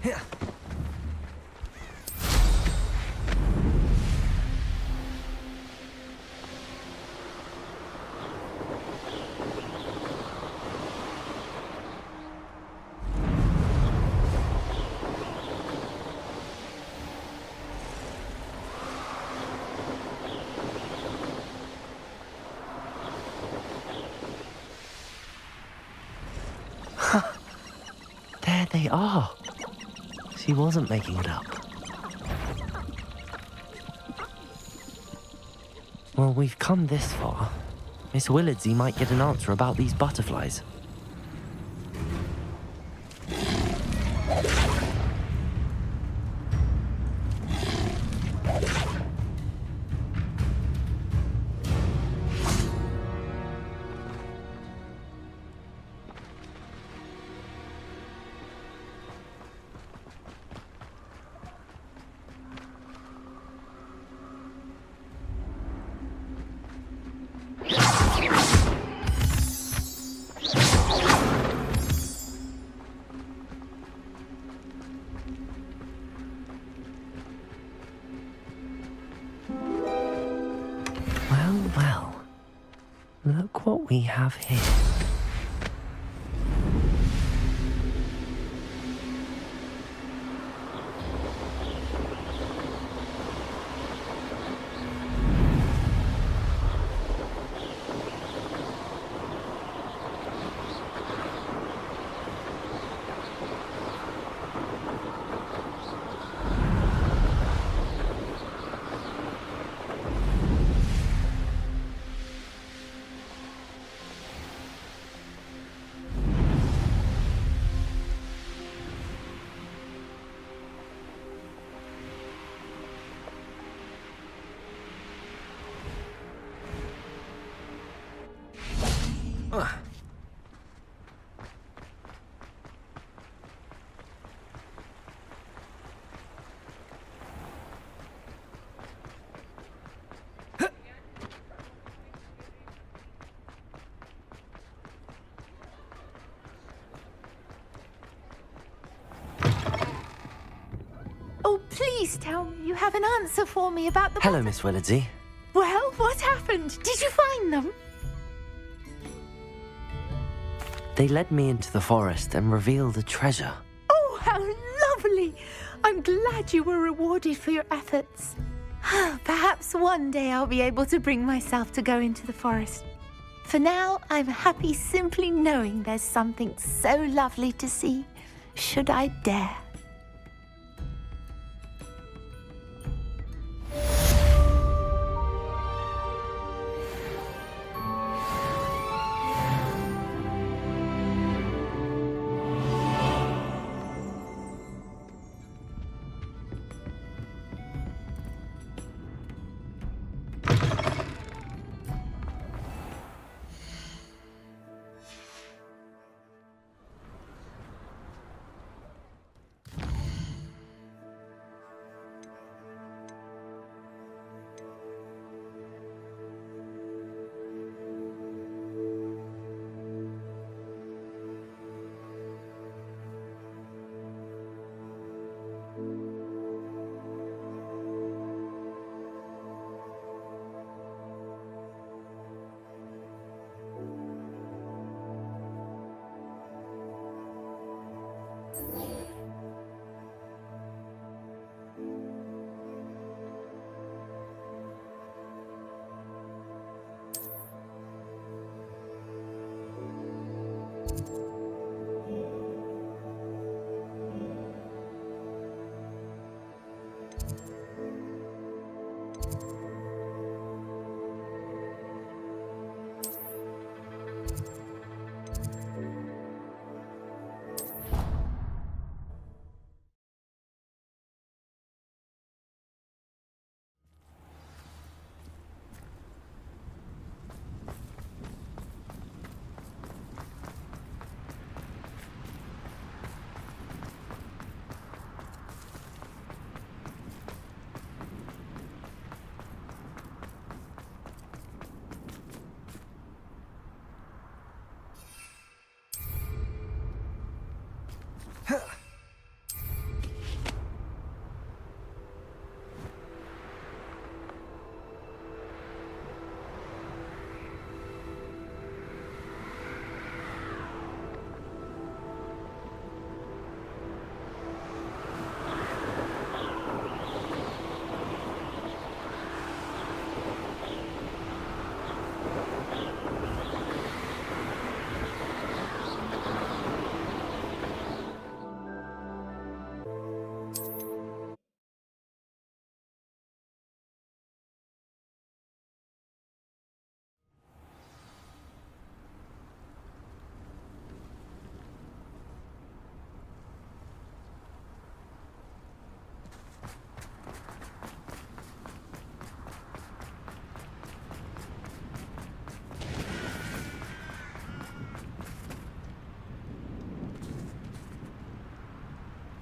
Here. There they are. She wasn't making it up. Well, we've come this far. Miss Willardsey might get an answer about these butterflies. Well, look what we have here. Oh, please tell me you have an answer for me about the... Hello, Miss Willardsey. Well, what happened? Did you find them? They led me into the forest and revealed a treasure. Oh, how lovely! I'm glad you were rewarded for your efforts. Perhaps one day I'll be able to bring myself to go into the forest. For now, I'm happy simply knowing there's something so lovely to see, should I dare.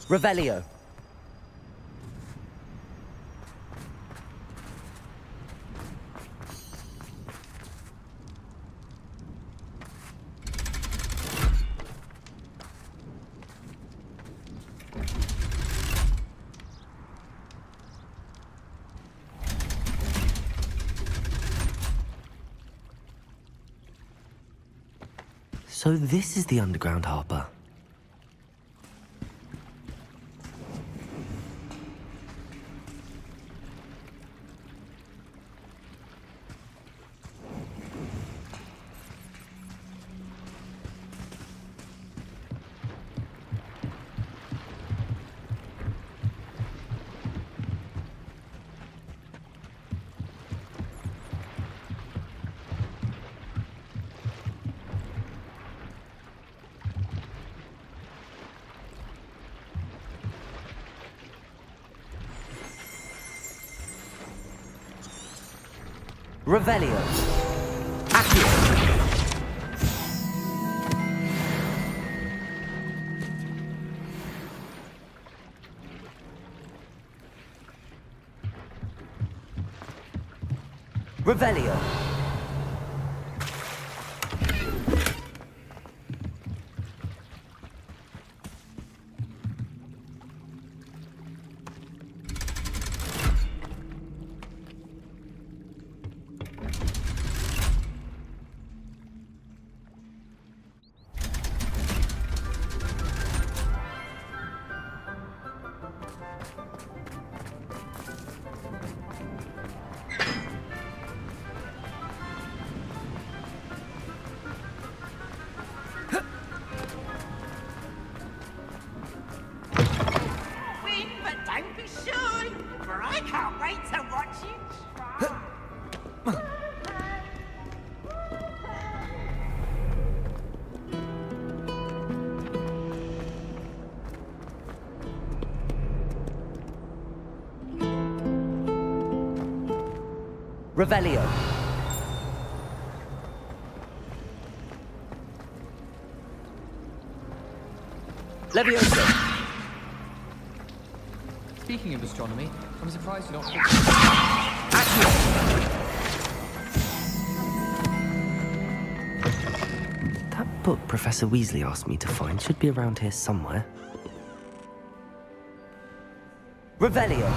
Revelio. So this is the underground harbor. Revelio. Accio. Revelio. Win, but don't be shy, for I can't wait to watch you try. Revelio. Levioso. Speaking of astronomy, I'm surprised you're not... That book Professor Weasley asked me to find should be around here somewhere. Revelio.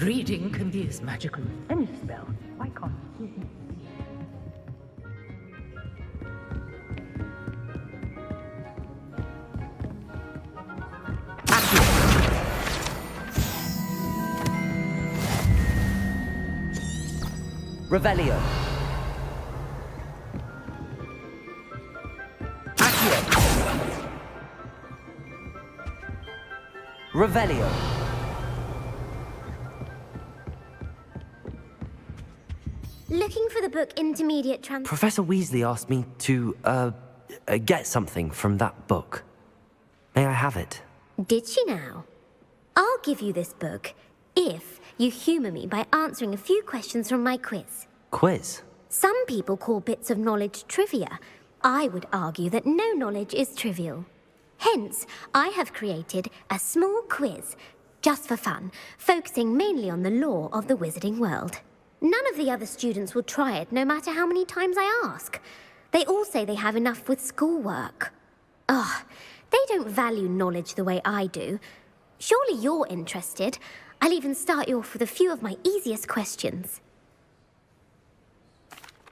Reading can be as magical as any spell. Why can't you? Revelio. Accio. Revelio. Looking for the book Intermediate Trans... Professor Weasley asked me to, get something from that book. May I have it? Did she now? I'll give you this book if you humour me by answering a few questions from my quiz. Quiz? Some people call bits of knowledge trivia. I would argue that no knowledge is trivial. Hence, I have created a small quiz, just for fun, focusing mainly on the lore of the wizarding world. None of the other students will try it, no matter how many times I ask. They all say they have enough with schoolwork. Ugh, they don't value knowledge the way I do. Surely you're interested. I'll even start you off with a few of my easiest questions.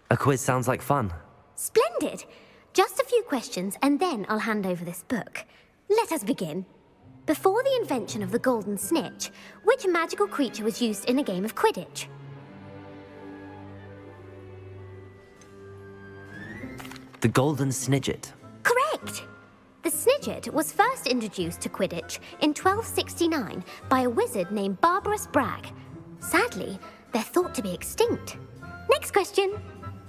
A quiz sounds like fun. Splendid! Just a few questions, and then I'll hand over this book. Let us begin. Before the invention of the Golden Snitch, which magical creature was used in a game of Quidditch? The Golden Snidget. Correct! The Snidget was first introduced to Quidditch in 1269 by a wizard named Barbarous Bragg. Sadly, they're thought to be extinct. Next question.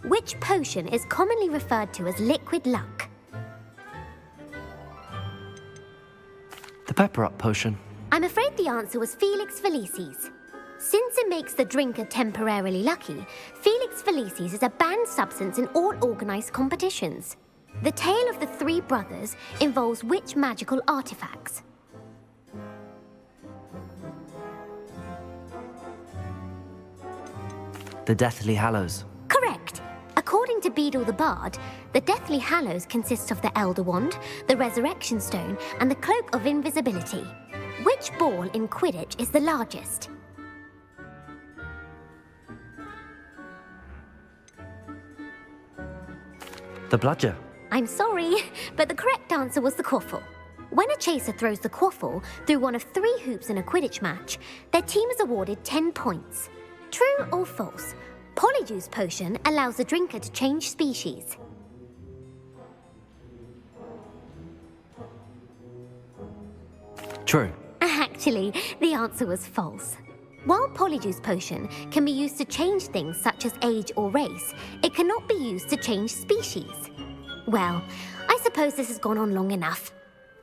Which potion is commonly referred to as liquid luck? The Pepper Up potion. I'm afraid the answer was Felix Felicis. Since it makes the drinker temporarily lucky, Felix Felicis is a banned substance in all organized competitions. The tale of the three brothers involves which magical artifacts? The Deathly Hallows. Correct. According to Beadle the Bard, the Deathly Hallows consists of the Elder Wand, the Resurrection Stone, and the Cloak of Invisibility. Which ball in Quidditch is the largest? The Bludger. I'm sorry, but the correct answer was the Quaffle. When a chaser throws the Quaffle through one of 3 hoops in a Quidditch match, their team is awarded 10 points. True or false? Polyjuice Potion allows the drinker to change species. True. Actually, the answer was false. While Polyjuice Potion can be used to change things such as age or race, it cannot be used to change species. Well, I suppose this has gone on long enough.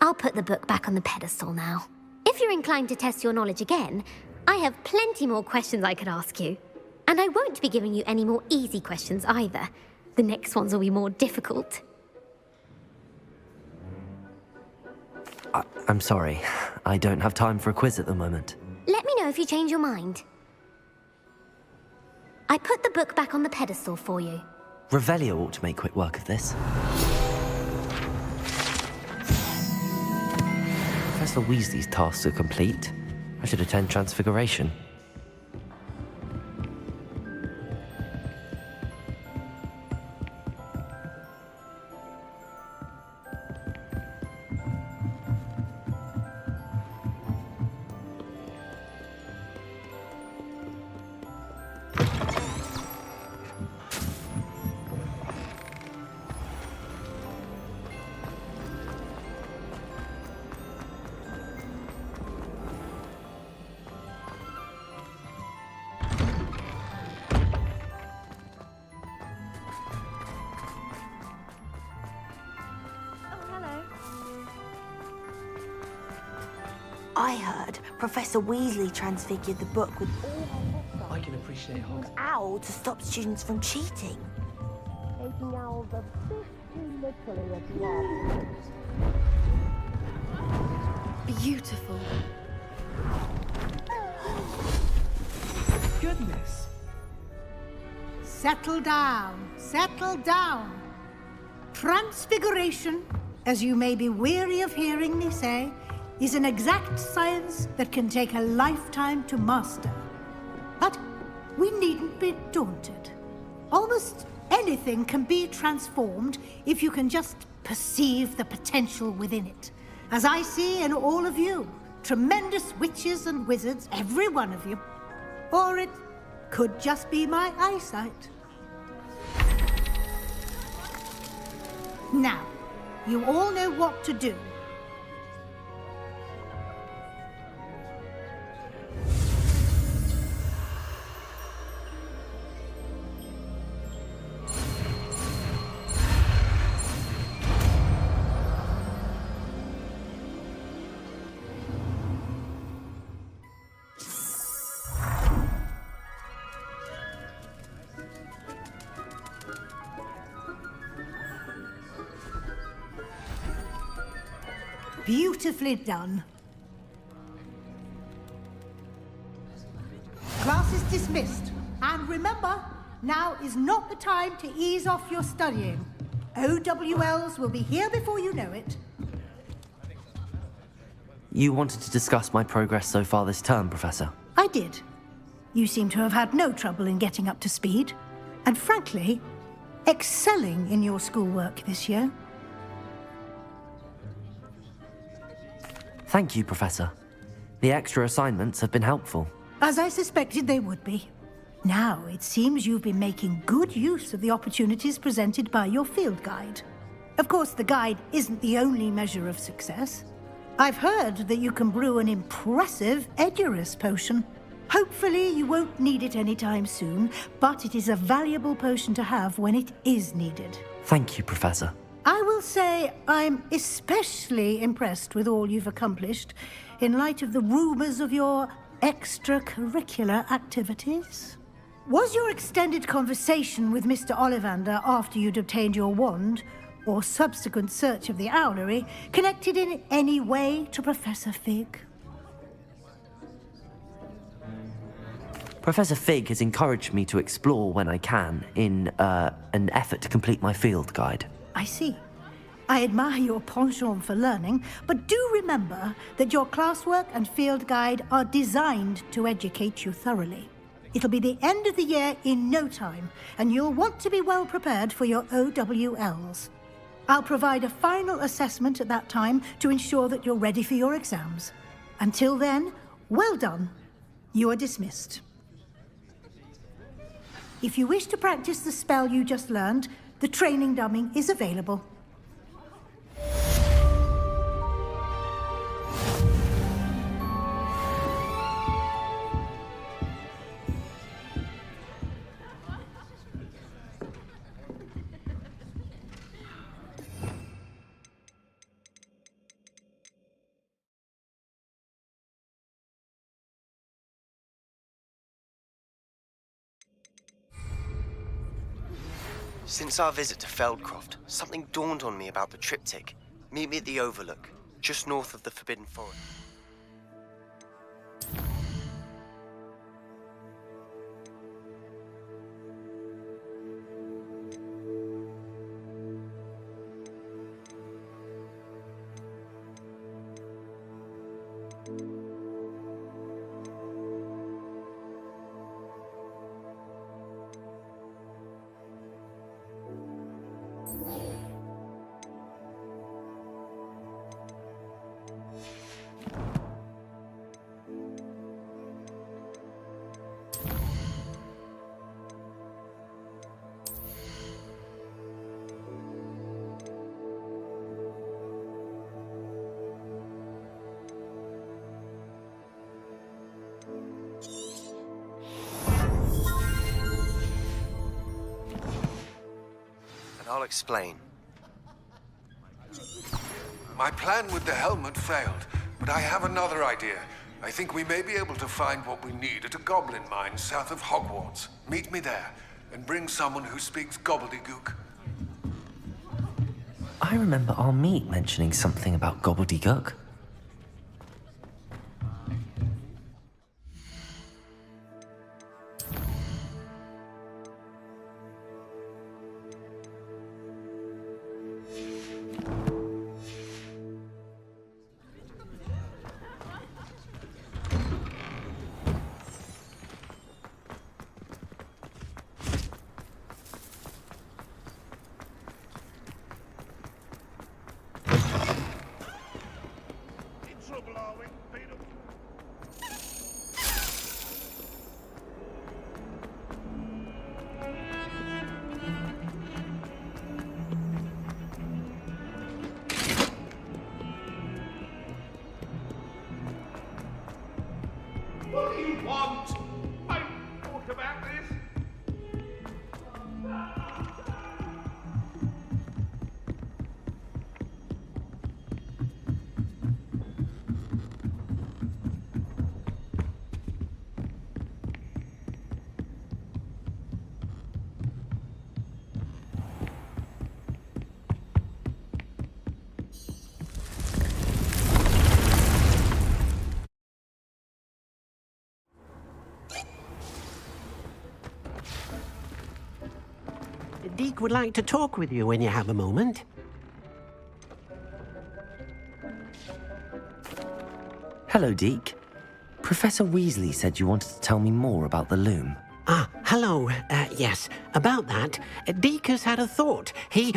I'll put the book back on the pedestal now. If you're inclined to test your knowledge again, I have plenty more questions I could ask you. And I won't be giving you any more easy questions either. The next ones will be more difficult. I'm sorry. I don't have time for a quiz at the moment. Let me know if you change your mind. I put the book back on the pedestal for you. Revelio ought to make quick work of this. Professor Weasley's tasks are complete. I should attend Transfiguration. I heard Professor Weasley transfigured the book with all I can appreciate Hogs. Owl to stop students from cheating. Taking Owl the bit too literally as well. Beautiful. Goodness. Settle down. Settle down. Transfiguration, as you may be weary of hearing me say, is an exact science that can take a lifetime to master. But we needn't be daunted. Almost anything can be transformed if you can just perceive the potential within it. As I see in all of you, tremendous witches and wizards, every one of you. Or it could just be my eyesight. Now, you all know what to do. Beautifully done. Class is dismissed. And remember, now is not the time to ease off your studying. OWLs will be here before you know it. You wanted to discuss my progress so far this term, Professor. I did. You seem to have had no trouble in getting up to speed. And frankly, excelling in your schoolwork this year. Thank you, Professor. The extra assignments have been helpful. As I suspected they would be. Now, it seems you've been making good use of the opportunities presented by your field guide. Of course, the guide isn't the only measure of success. I've heard that you can brew an impressive Edurus potion. Hopefully, you won't need it anytime soon, but it is a valuable potion to have when it is needed. Thank you, Professor. I will say I'm especially impressed with all you've accomplished in light of the rumors of your extracurricular activities? Was your extended conversation with Mr. Ollivander after you'd obtained your wand, or subsequent search of the owlery, connected in any way to Professor Fig? Professor Fig has encouraged me to explore when I can in an effort to complete my field guide. I see. I admire your penchant for learning, but do remember that your classwork and field guide are designed to educate you thoroughly. It'll be the end of the year in no time, and you'll want to be well prepared for your OWLs. I'll provide a final assessment at that time to ensure that you're ready for your exams. Until then, well done. You are dismissed. If you wish to practice the spell you just learned, the training dummy is available. Since our visit to Feldcroft, something dawned on me about the triptych. Meet me at the Overlook, just north of the Forbidden Forest. I'll explain. My plan with the helmet failed, but I have another idea. I think we may be able to find what we need at a goblin mine south of Hogwarts. Meet me there, and bring someone who speaks gobbledygook. I remember our meet mentioning something about gobbledygook. What do you want? I thought about this. Deek would like to talk with you when you have a moment. Hello, Deek. Professor Weasley said you wanted to tell me more about the loom. Ah, hello. Yes, about that. Deek has had a thought. He...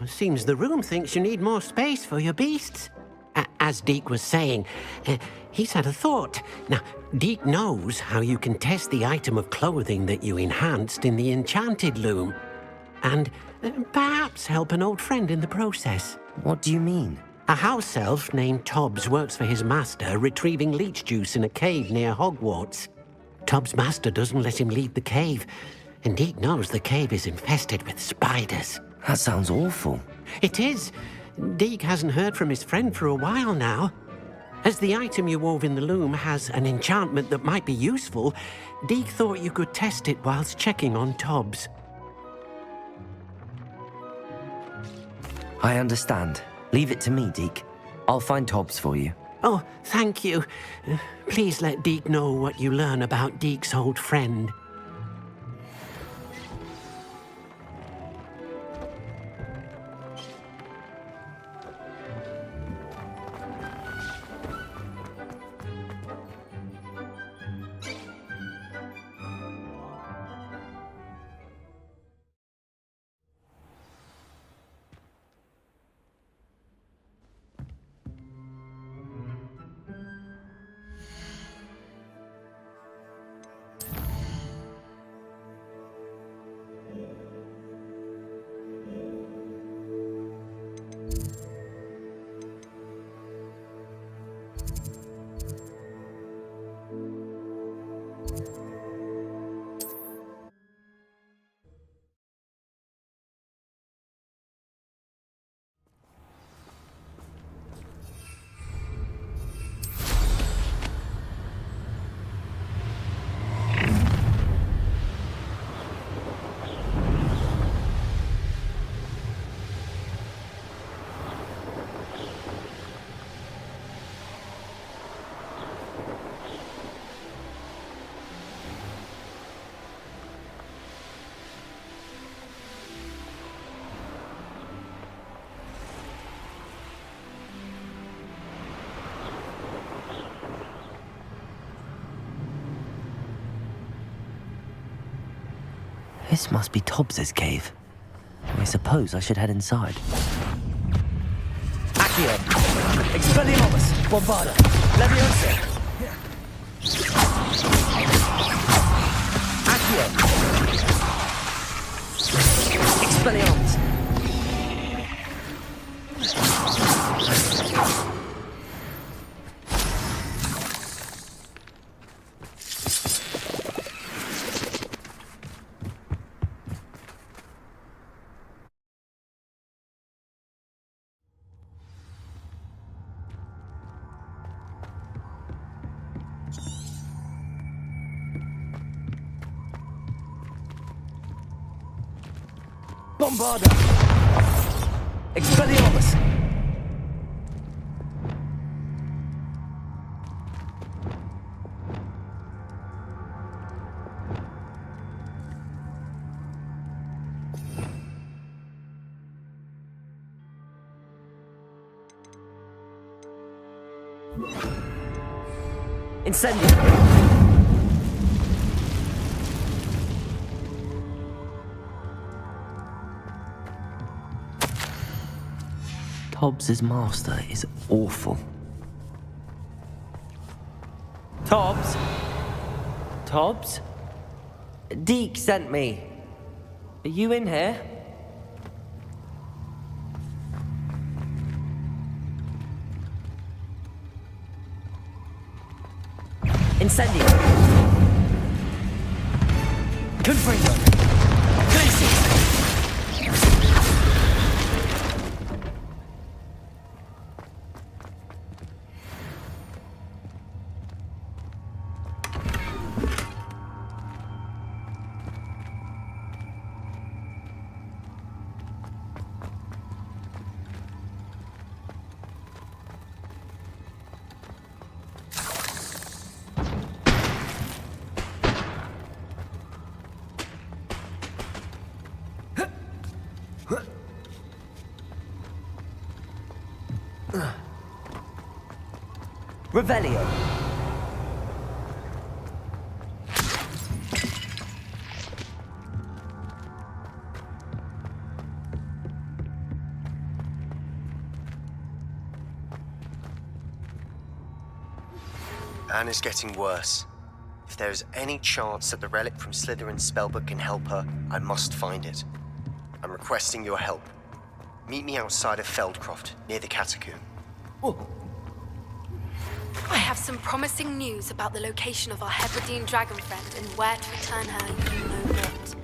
Seems the room thinks you need more space for your beasts. As Deek was saying, he's had a thought. Now, Deek knows how you can test the item of clothing that you enhanced in the enchanted loom. and perhaps help an old friend in the process. What do you mean? A house elf named Tobbs works for his master, retrieving leech juice in a cave near Hogwarts. Tobbs' master doesn't let him leave the cave, and Deke knows the cave is infested with spiders. That sounds awful. It is. Deke hasn't heard from his friend for a while now. As the item you wove in the loom has an enchantment that might be useful, Deke thought you could test it whilst checking on Tobbs. I understand. Leave it to me, Deke. I'll find Tobbs for you. Oh, thank you. Please let Deke know what you learn about Deke's old friend. This must be Tobbs's cave. I suppose I should head inside. Accio! Expelliarmus! Bombarda! Leviosa! Accio! Expelliarmus! Bombarda! Expelliarmus! Incendio! Tobbs's master is awful. Tobbs? Tobbs? Deke sent me. Are you in here? Incendio! Confringo! Glacius! Revelio. Anne is getting worse. If there is any chance that the relic from Slytherin's spellbook can help her, I must find it. I'm requesting your help. Meet me outside of Feldcroft, near the Catacomb. I have some promising news about the location of our Hebridean dragon friend and where to return her, you know not.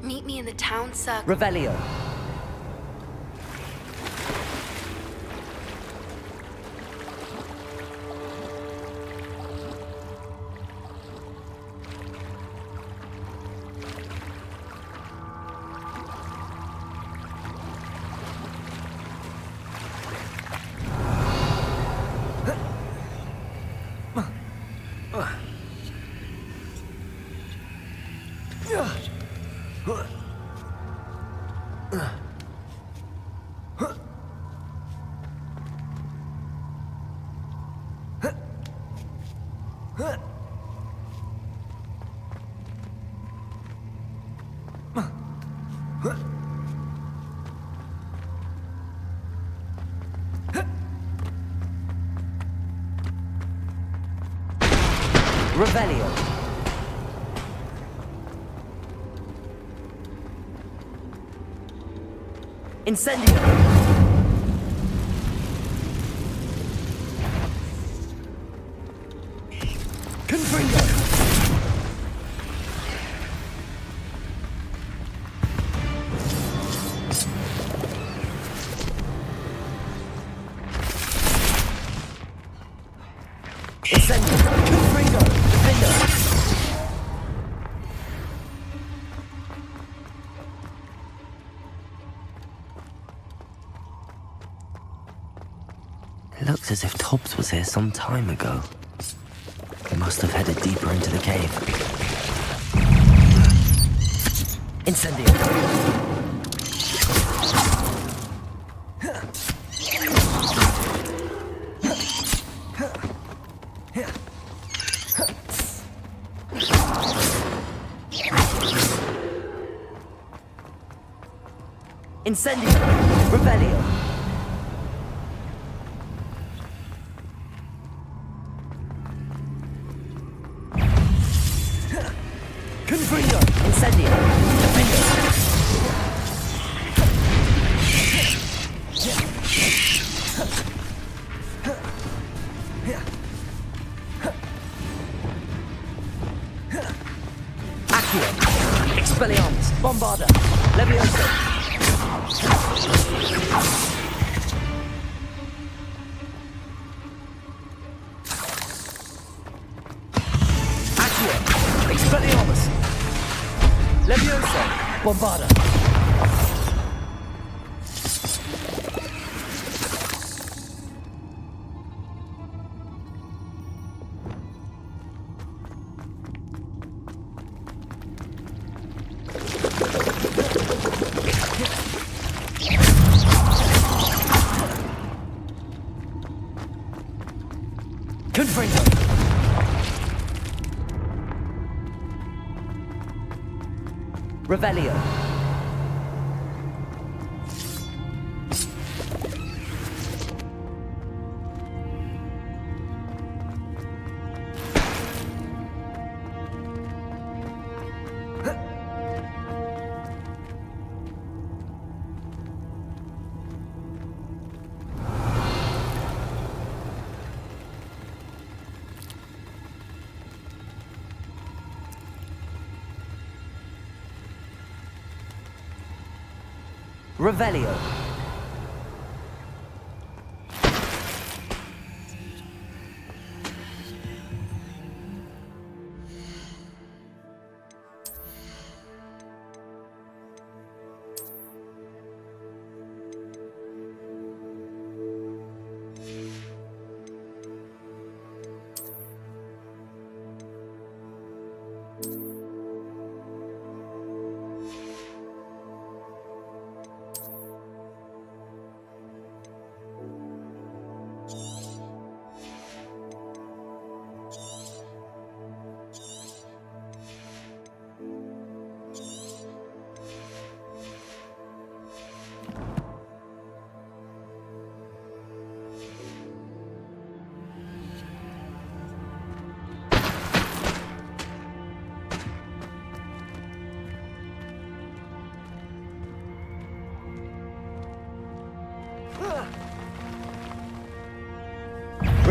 Meet me in the town circle. Revelio. Revelio. Incendio. Confringo. Incendio. Confringo. Defender. It looks as if Tobbs was here some time ago. He must have headed deeper into the cave. Incendio. Incendio. Revelio. Confringo. Incendio. Defender. Accio. Expelliarmus. Bombarda. Levioso. Accio. Expelliarmus. Levioso. Bombarda. Confringo. Revelio. Revelio.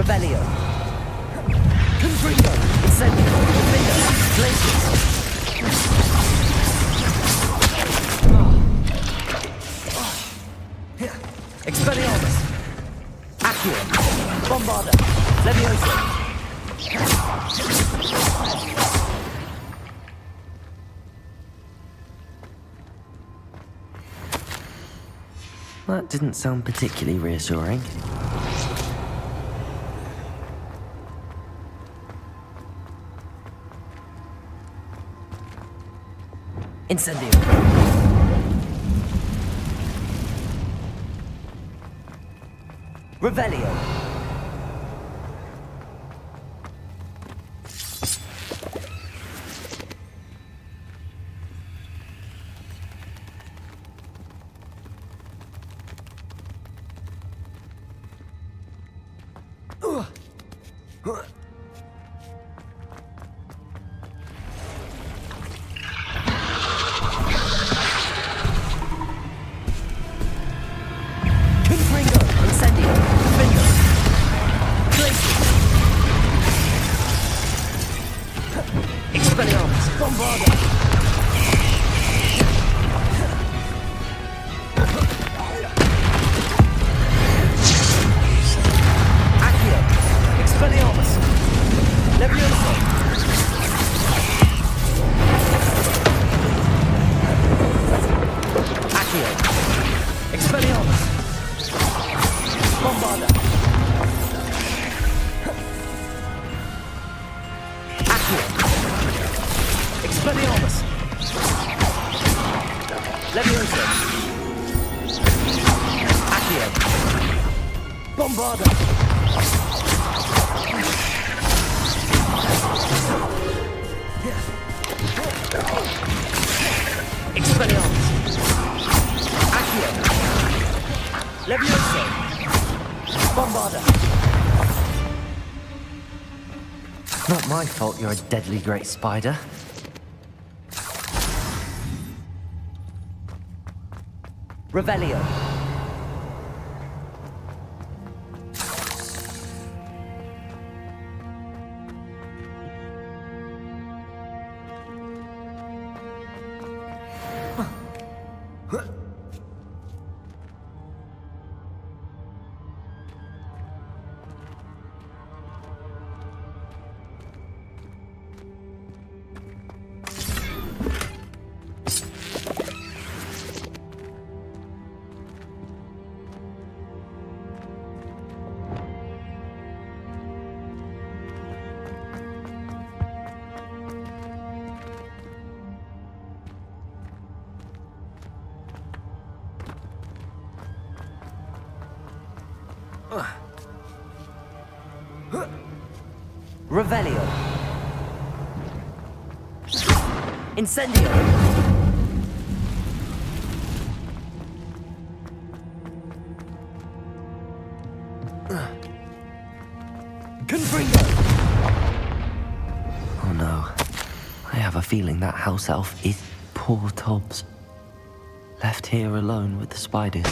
Revelio. Confringo. Incendio. Confringo. Glacius. Expelliarmus. Accio. Bombarda. Levioso. That didn't sound particularly reassuring. Incendio. Revelio. Confringo. Incendio. Confringo. Glacius. Expelliarmus. Bombarda. Accio. Expelliarmus. Levioso. Accio. Expelliarmus. Bombarda. Accio. Expelliarmus. Levioso. Accio. Bombarda. Expelliarmus. Accio. Levioso. Bombarda. Not my fault you're a deadly great spider. Revelio. Revelio. Incendio. Confringo. Oh no. I have a feeling that house elf is poor Tobbs. Left here alone with the spiders.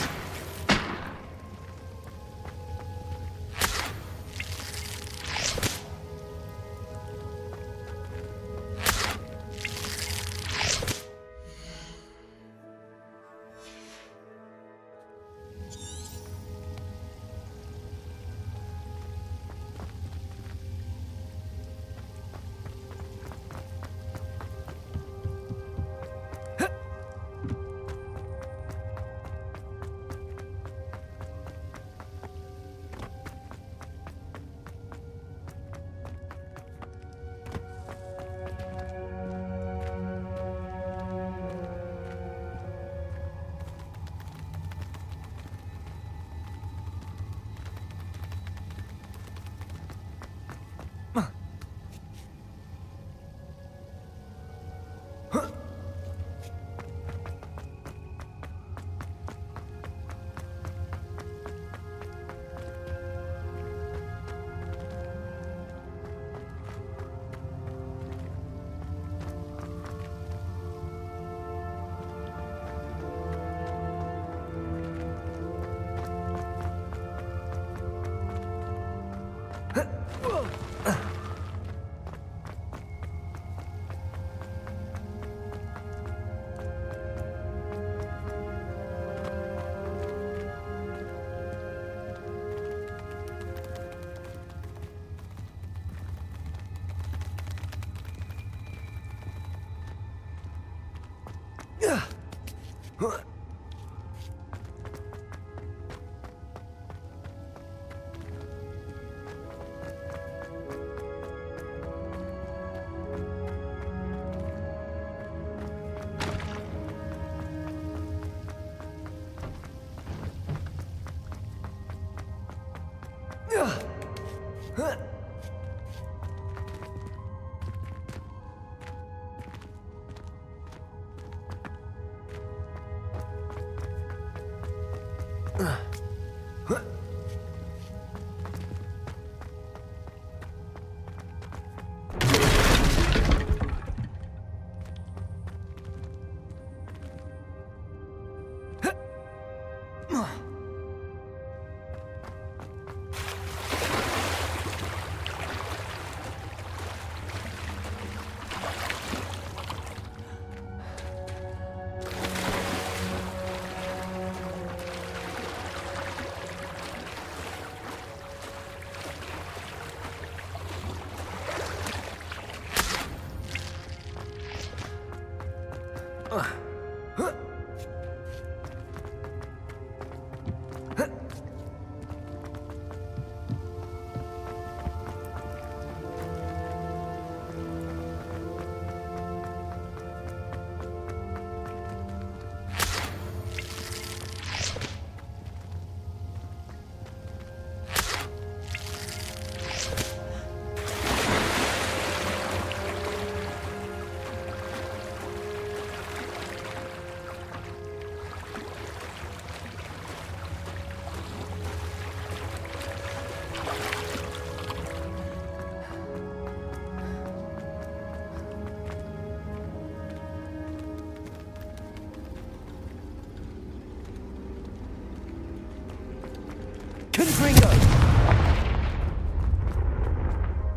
Confringo!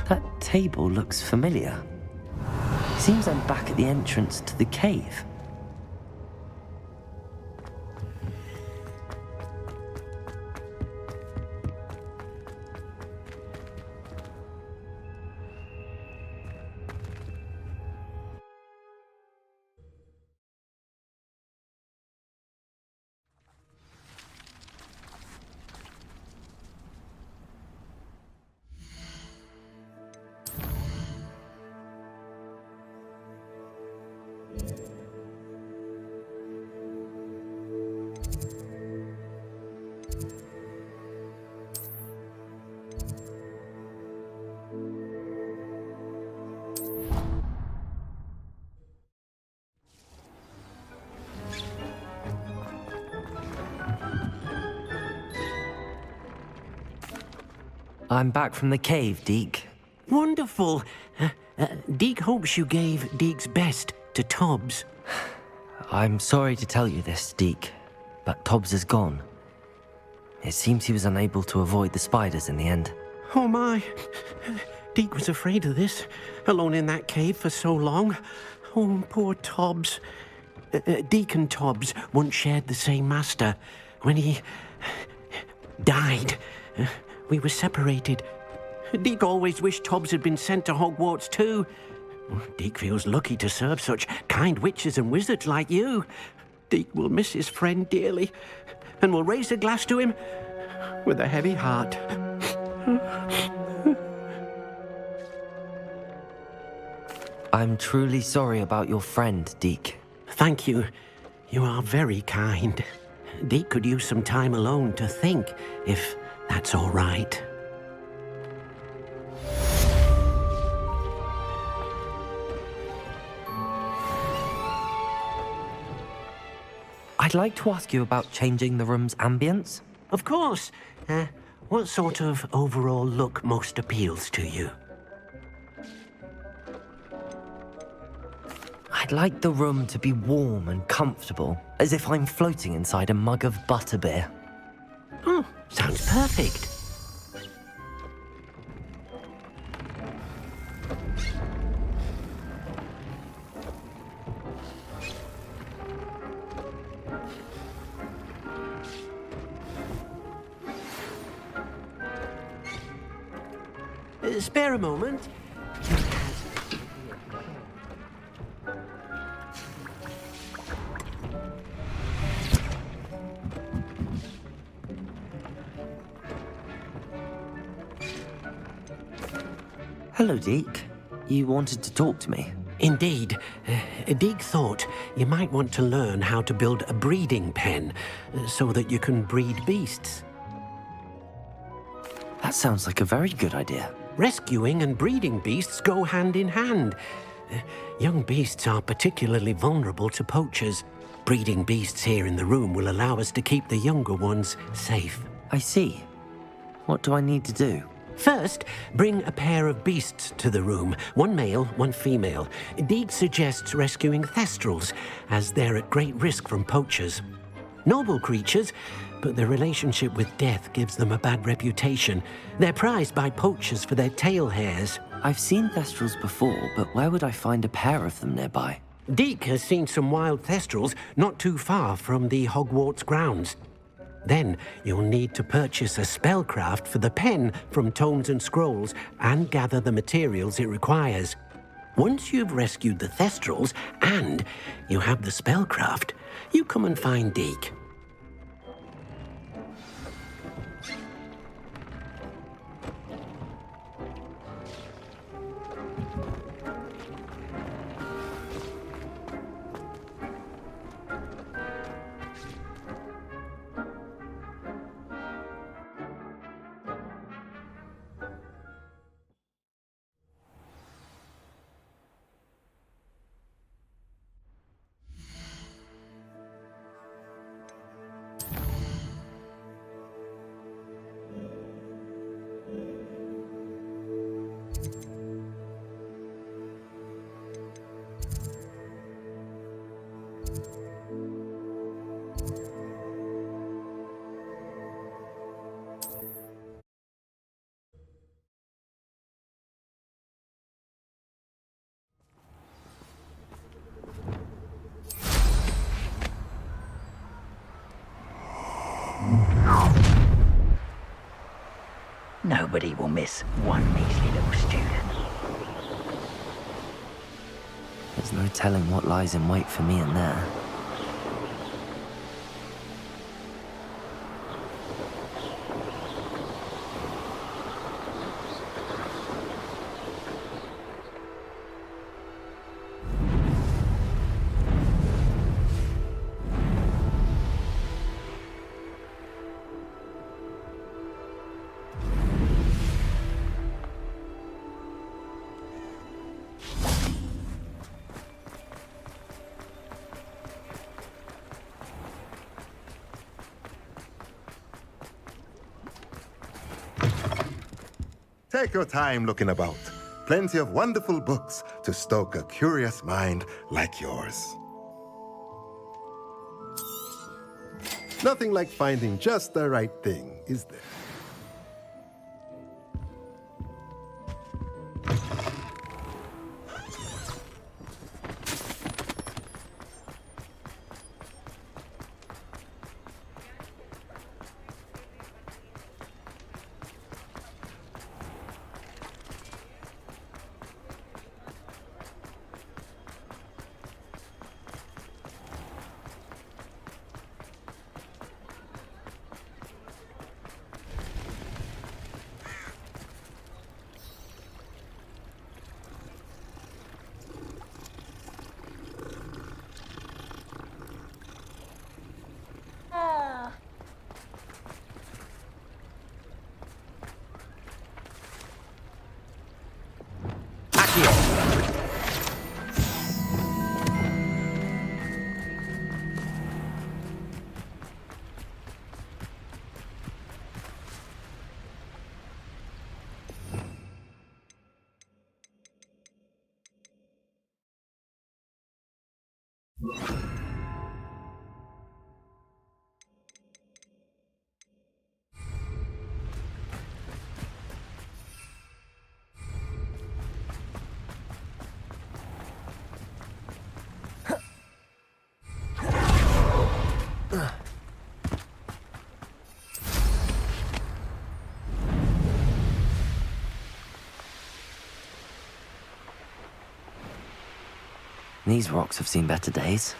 That table looks familiar. Seems I'm back at the entrance to the cave. I'm back from the cave, Deke. Wonderful. Deke hopes you gave Deke's best to Tobbs. I'm sorry to tell you this, Deke, but Tobbs is gone. It seems he was unable to avoid the spiders in the end. Oh my. Deke was afraid of this, alone in that cave for so long. Oh, poor Tobbs. Deke and Tobbs once shared the same master. When he died, we were separated. Deke always wished Tobbs had been sent to Hogwarts too. Deke feels lucky to serve such kind witches and wizards like you. Deke will miss his friend dearly, and will raise a glass to him with a heavy heart. I'm truly sorry about your friend, Deke. Thank you. You are very kind. Deke could use some time alone to think, if that's all right. I'd like to ask you about changing the room's ambience. Of course. What sort of overall look most appeals to you? I'd like the room to be warm and comfortable, as if I'm floating inside a mug of butterbeer. Oh, sounds perfect. Spare a moment. Hello, Deke. You wanted to talk to me? Indeed. Deek thought you might want to learn how to build a breeding pen so that you can breed beasts. That sounds like a very good idea. Rescuing and breeding beasts go hand in hand. Young beasts are particularly vulnerable to poachers. Breeding beasts here in the room will allow us to keep the younger ones safe. I see. What do I need to do? First, bring a pair of beasts to the room. One male, one female. Deek suggests rescuing thestrals, as they're at great risk from poachers. Noble creatures, but their relationship with death gives them a bad reputation. They're prized by poachers for their tail hairs. I've seen thestrals before, but where would I find a pair of them nearby? Deek has seen some wild thestrals not too far from the Hogwarts grounds. Then you'll need to purchase a spellcraft for the pen from Tomes and Scrolls and gather the materials it requires. Once you've rescued the thestrals and you have the spellcraft, you come and find Deek. Nobody will miss one measly little student. There's no telling what lies in wait for me in there. Take your time looking about. Plenty of wonderful books to stoke a curious mind like yours. Nothing like finding just the right thing, is there? These rocks have seen better days.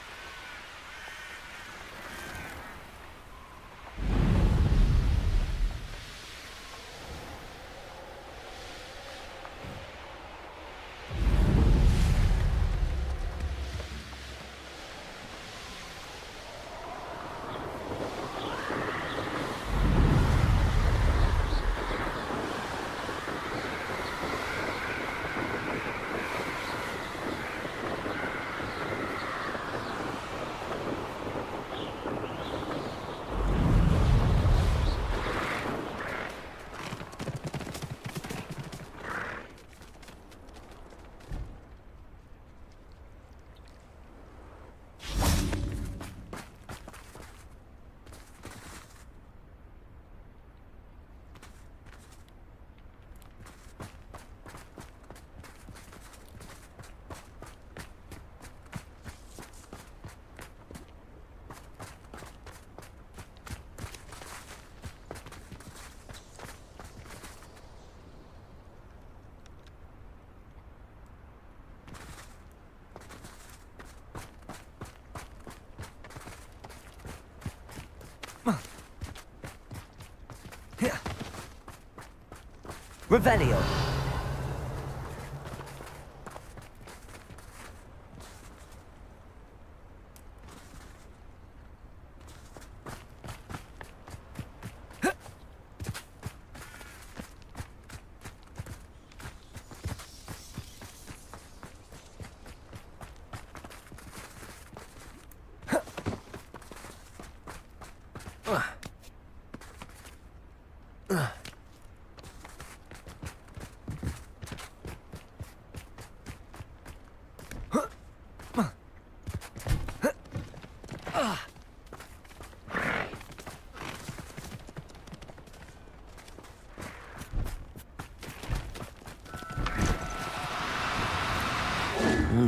Revelio.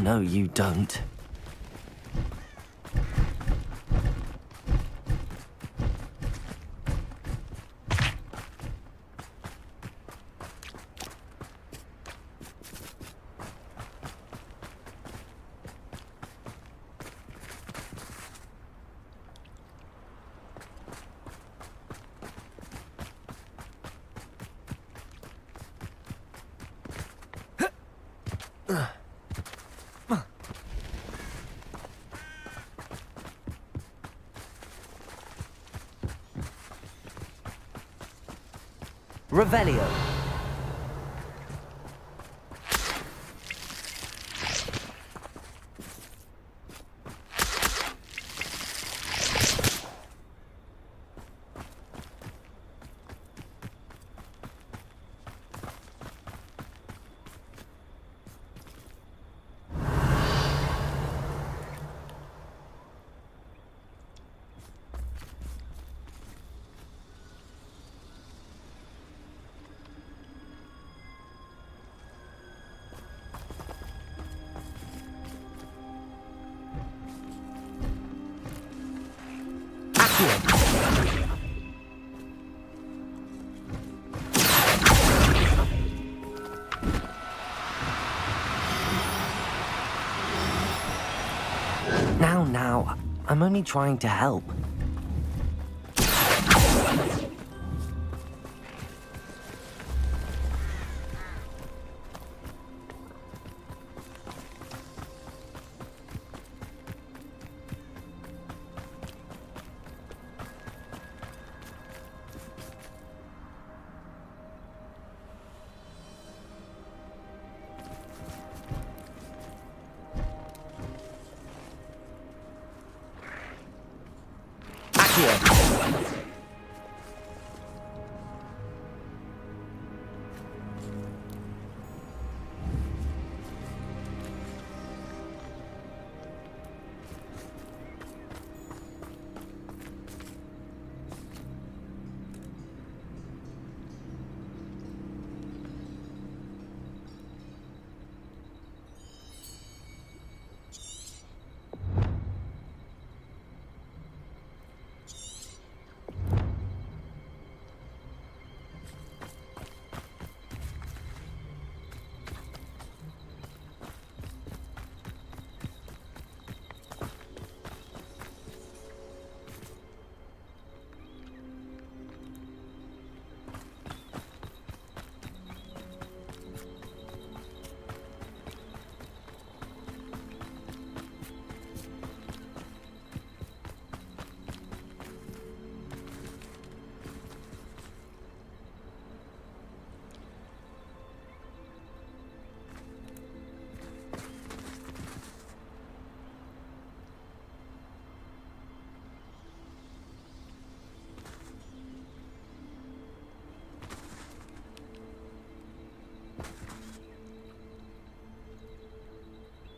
No, you don't. Revelio. Now, I'm only trying to help.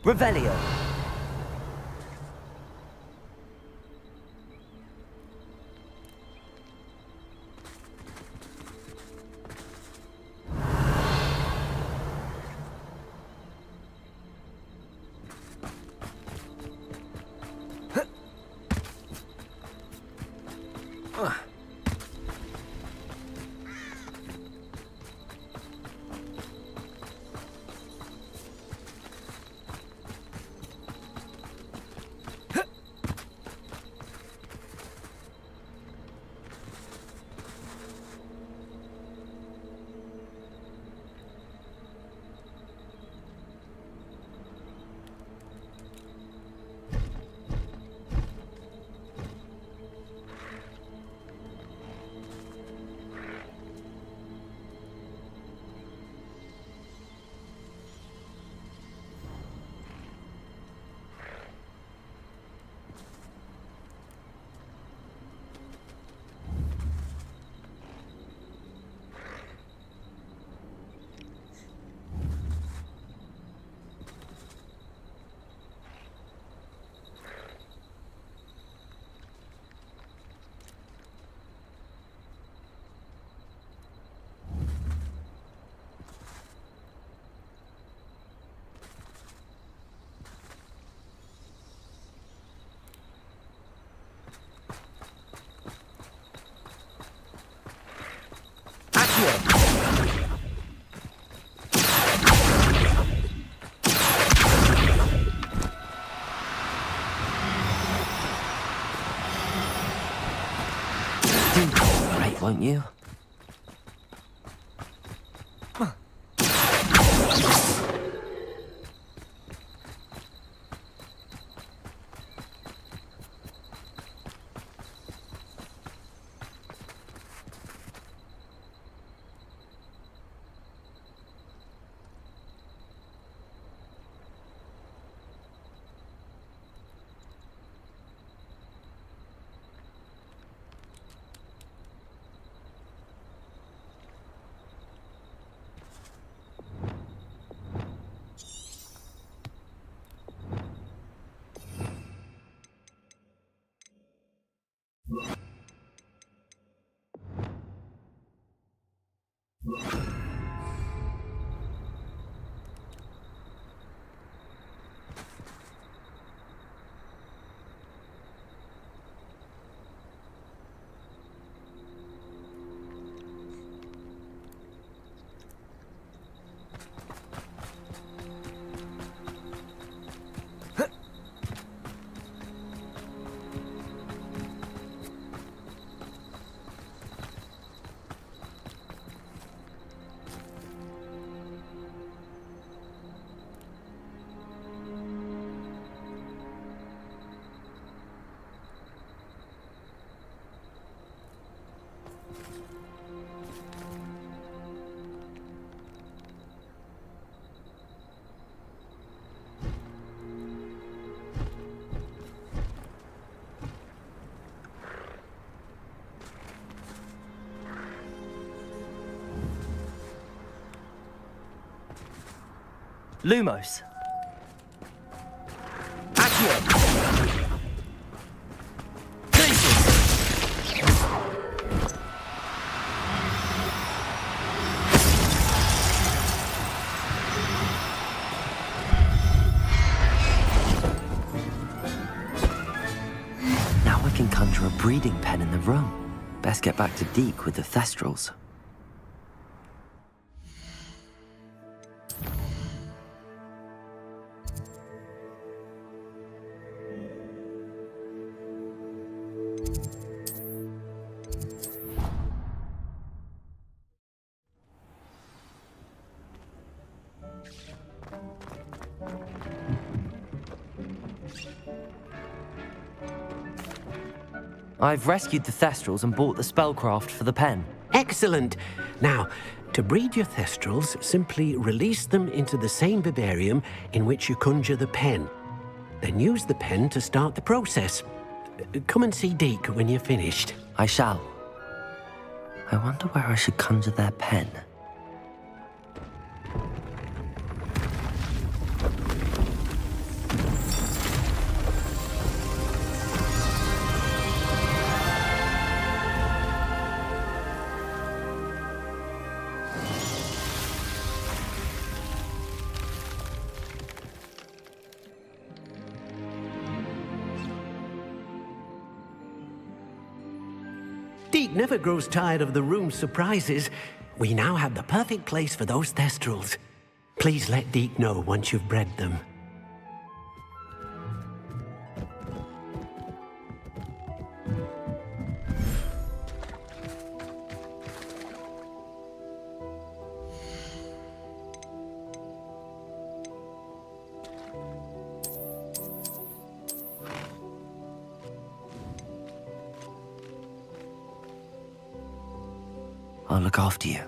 Revelio. won't you? Lumos. Accio. Now I can conjure a breeding pen in the room. Best get back to Deke with the Thestrals. I've rescued the Thestrals and bought the spellcraft for the pen. Excellent. Now, to breed your Thestrals, simply release them into the same vivarium in which you conjure the pen. Then use the pen to start the process. Come and see Deke when you're finished. I shall. I wonder where I should conjure their pen. Deke never grows tired of the room's surprises. We now have the perfect place for those Thestrals. Please let Deke know once you've bred them. I'll look after you.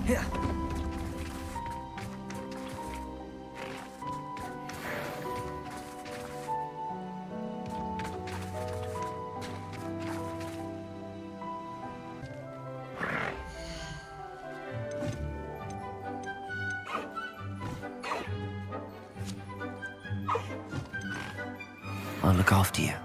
Here. I'll look after you.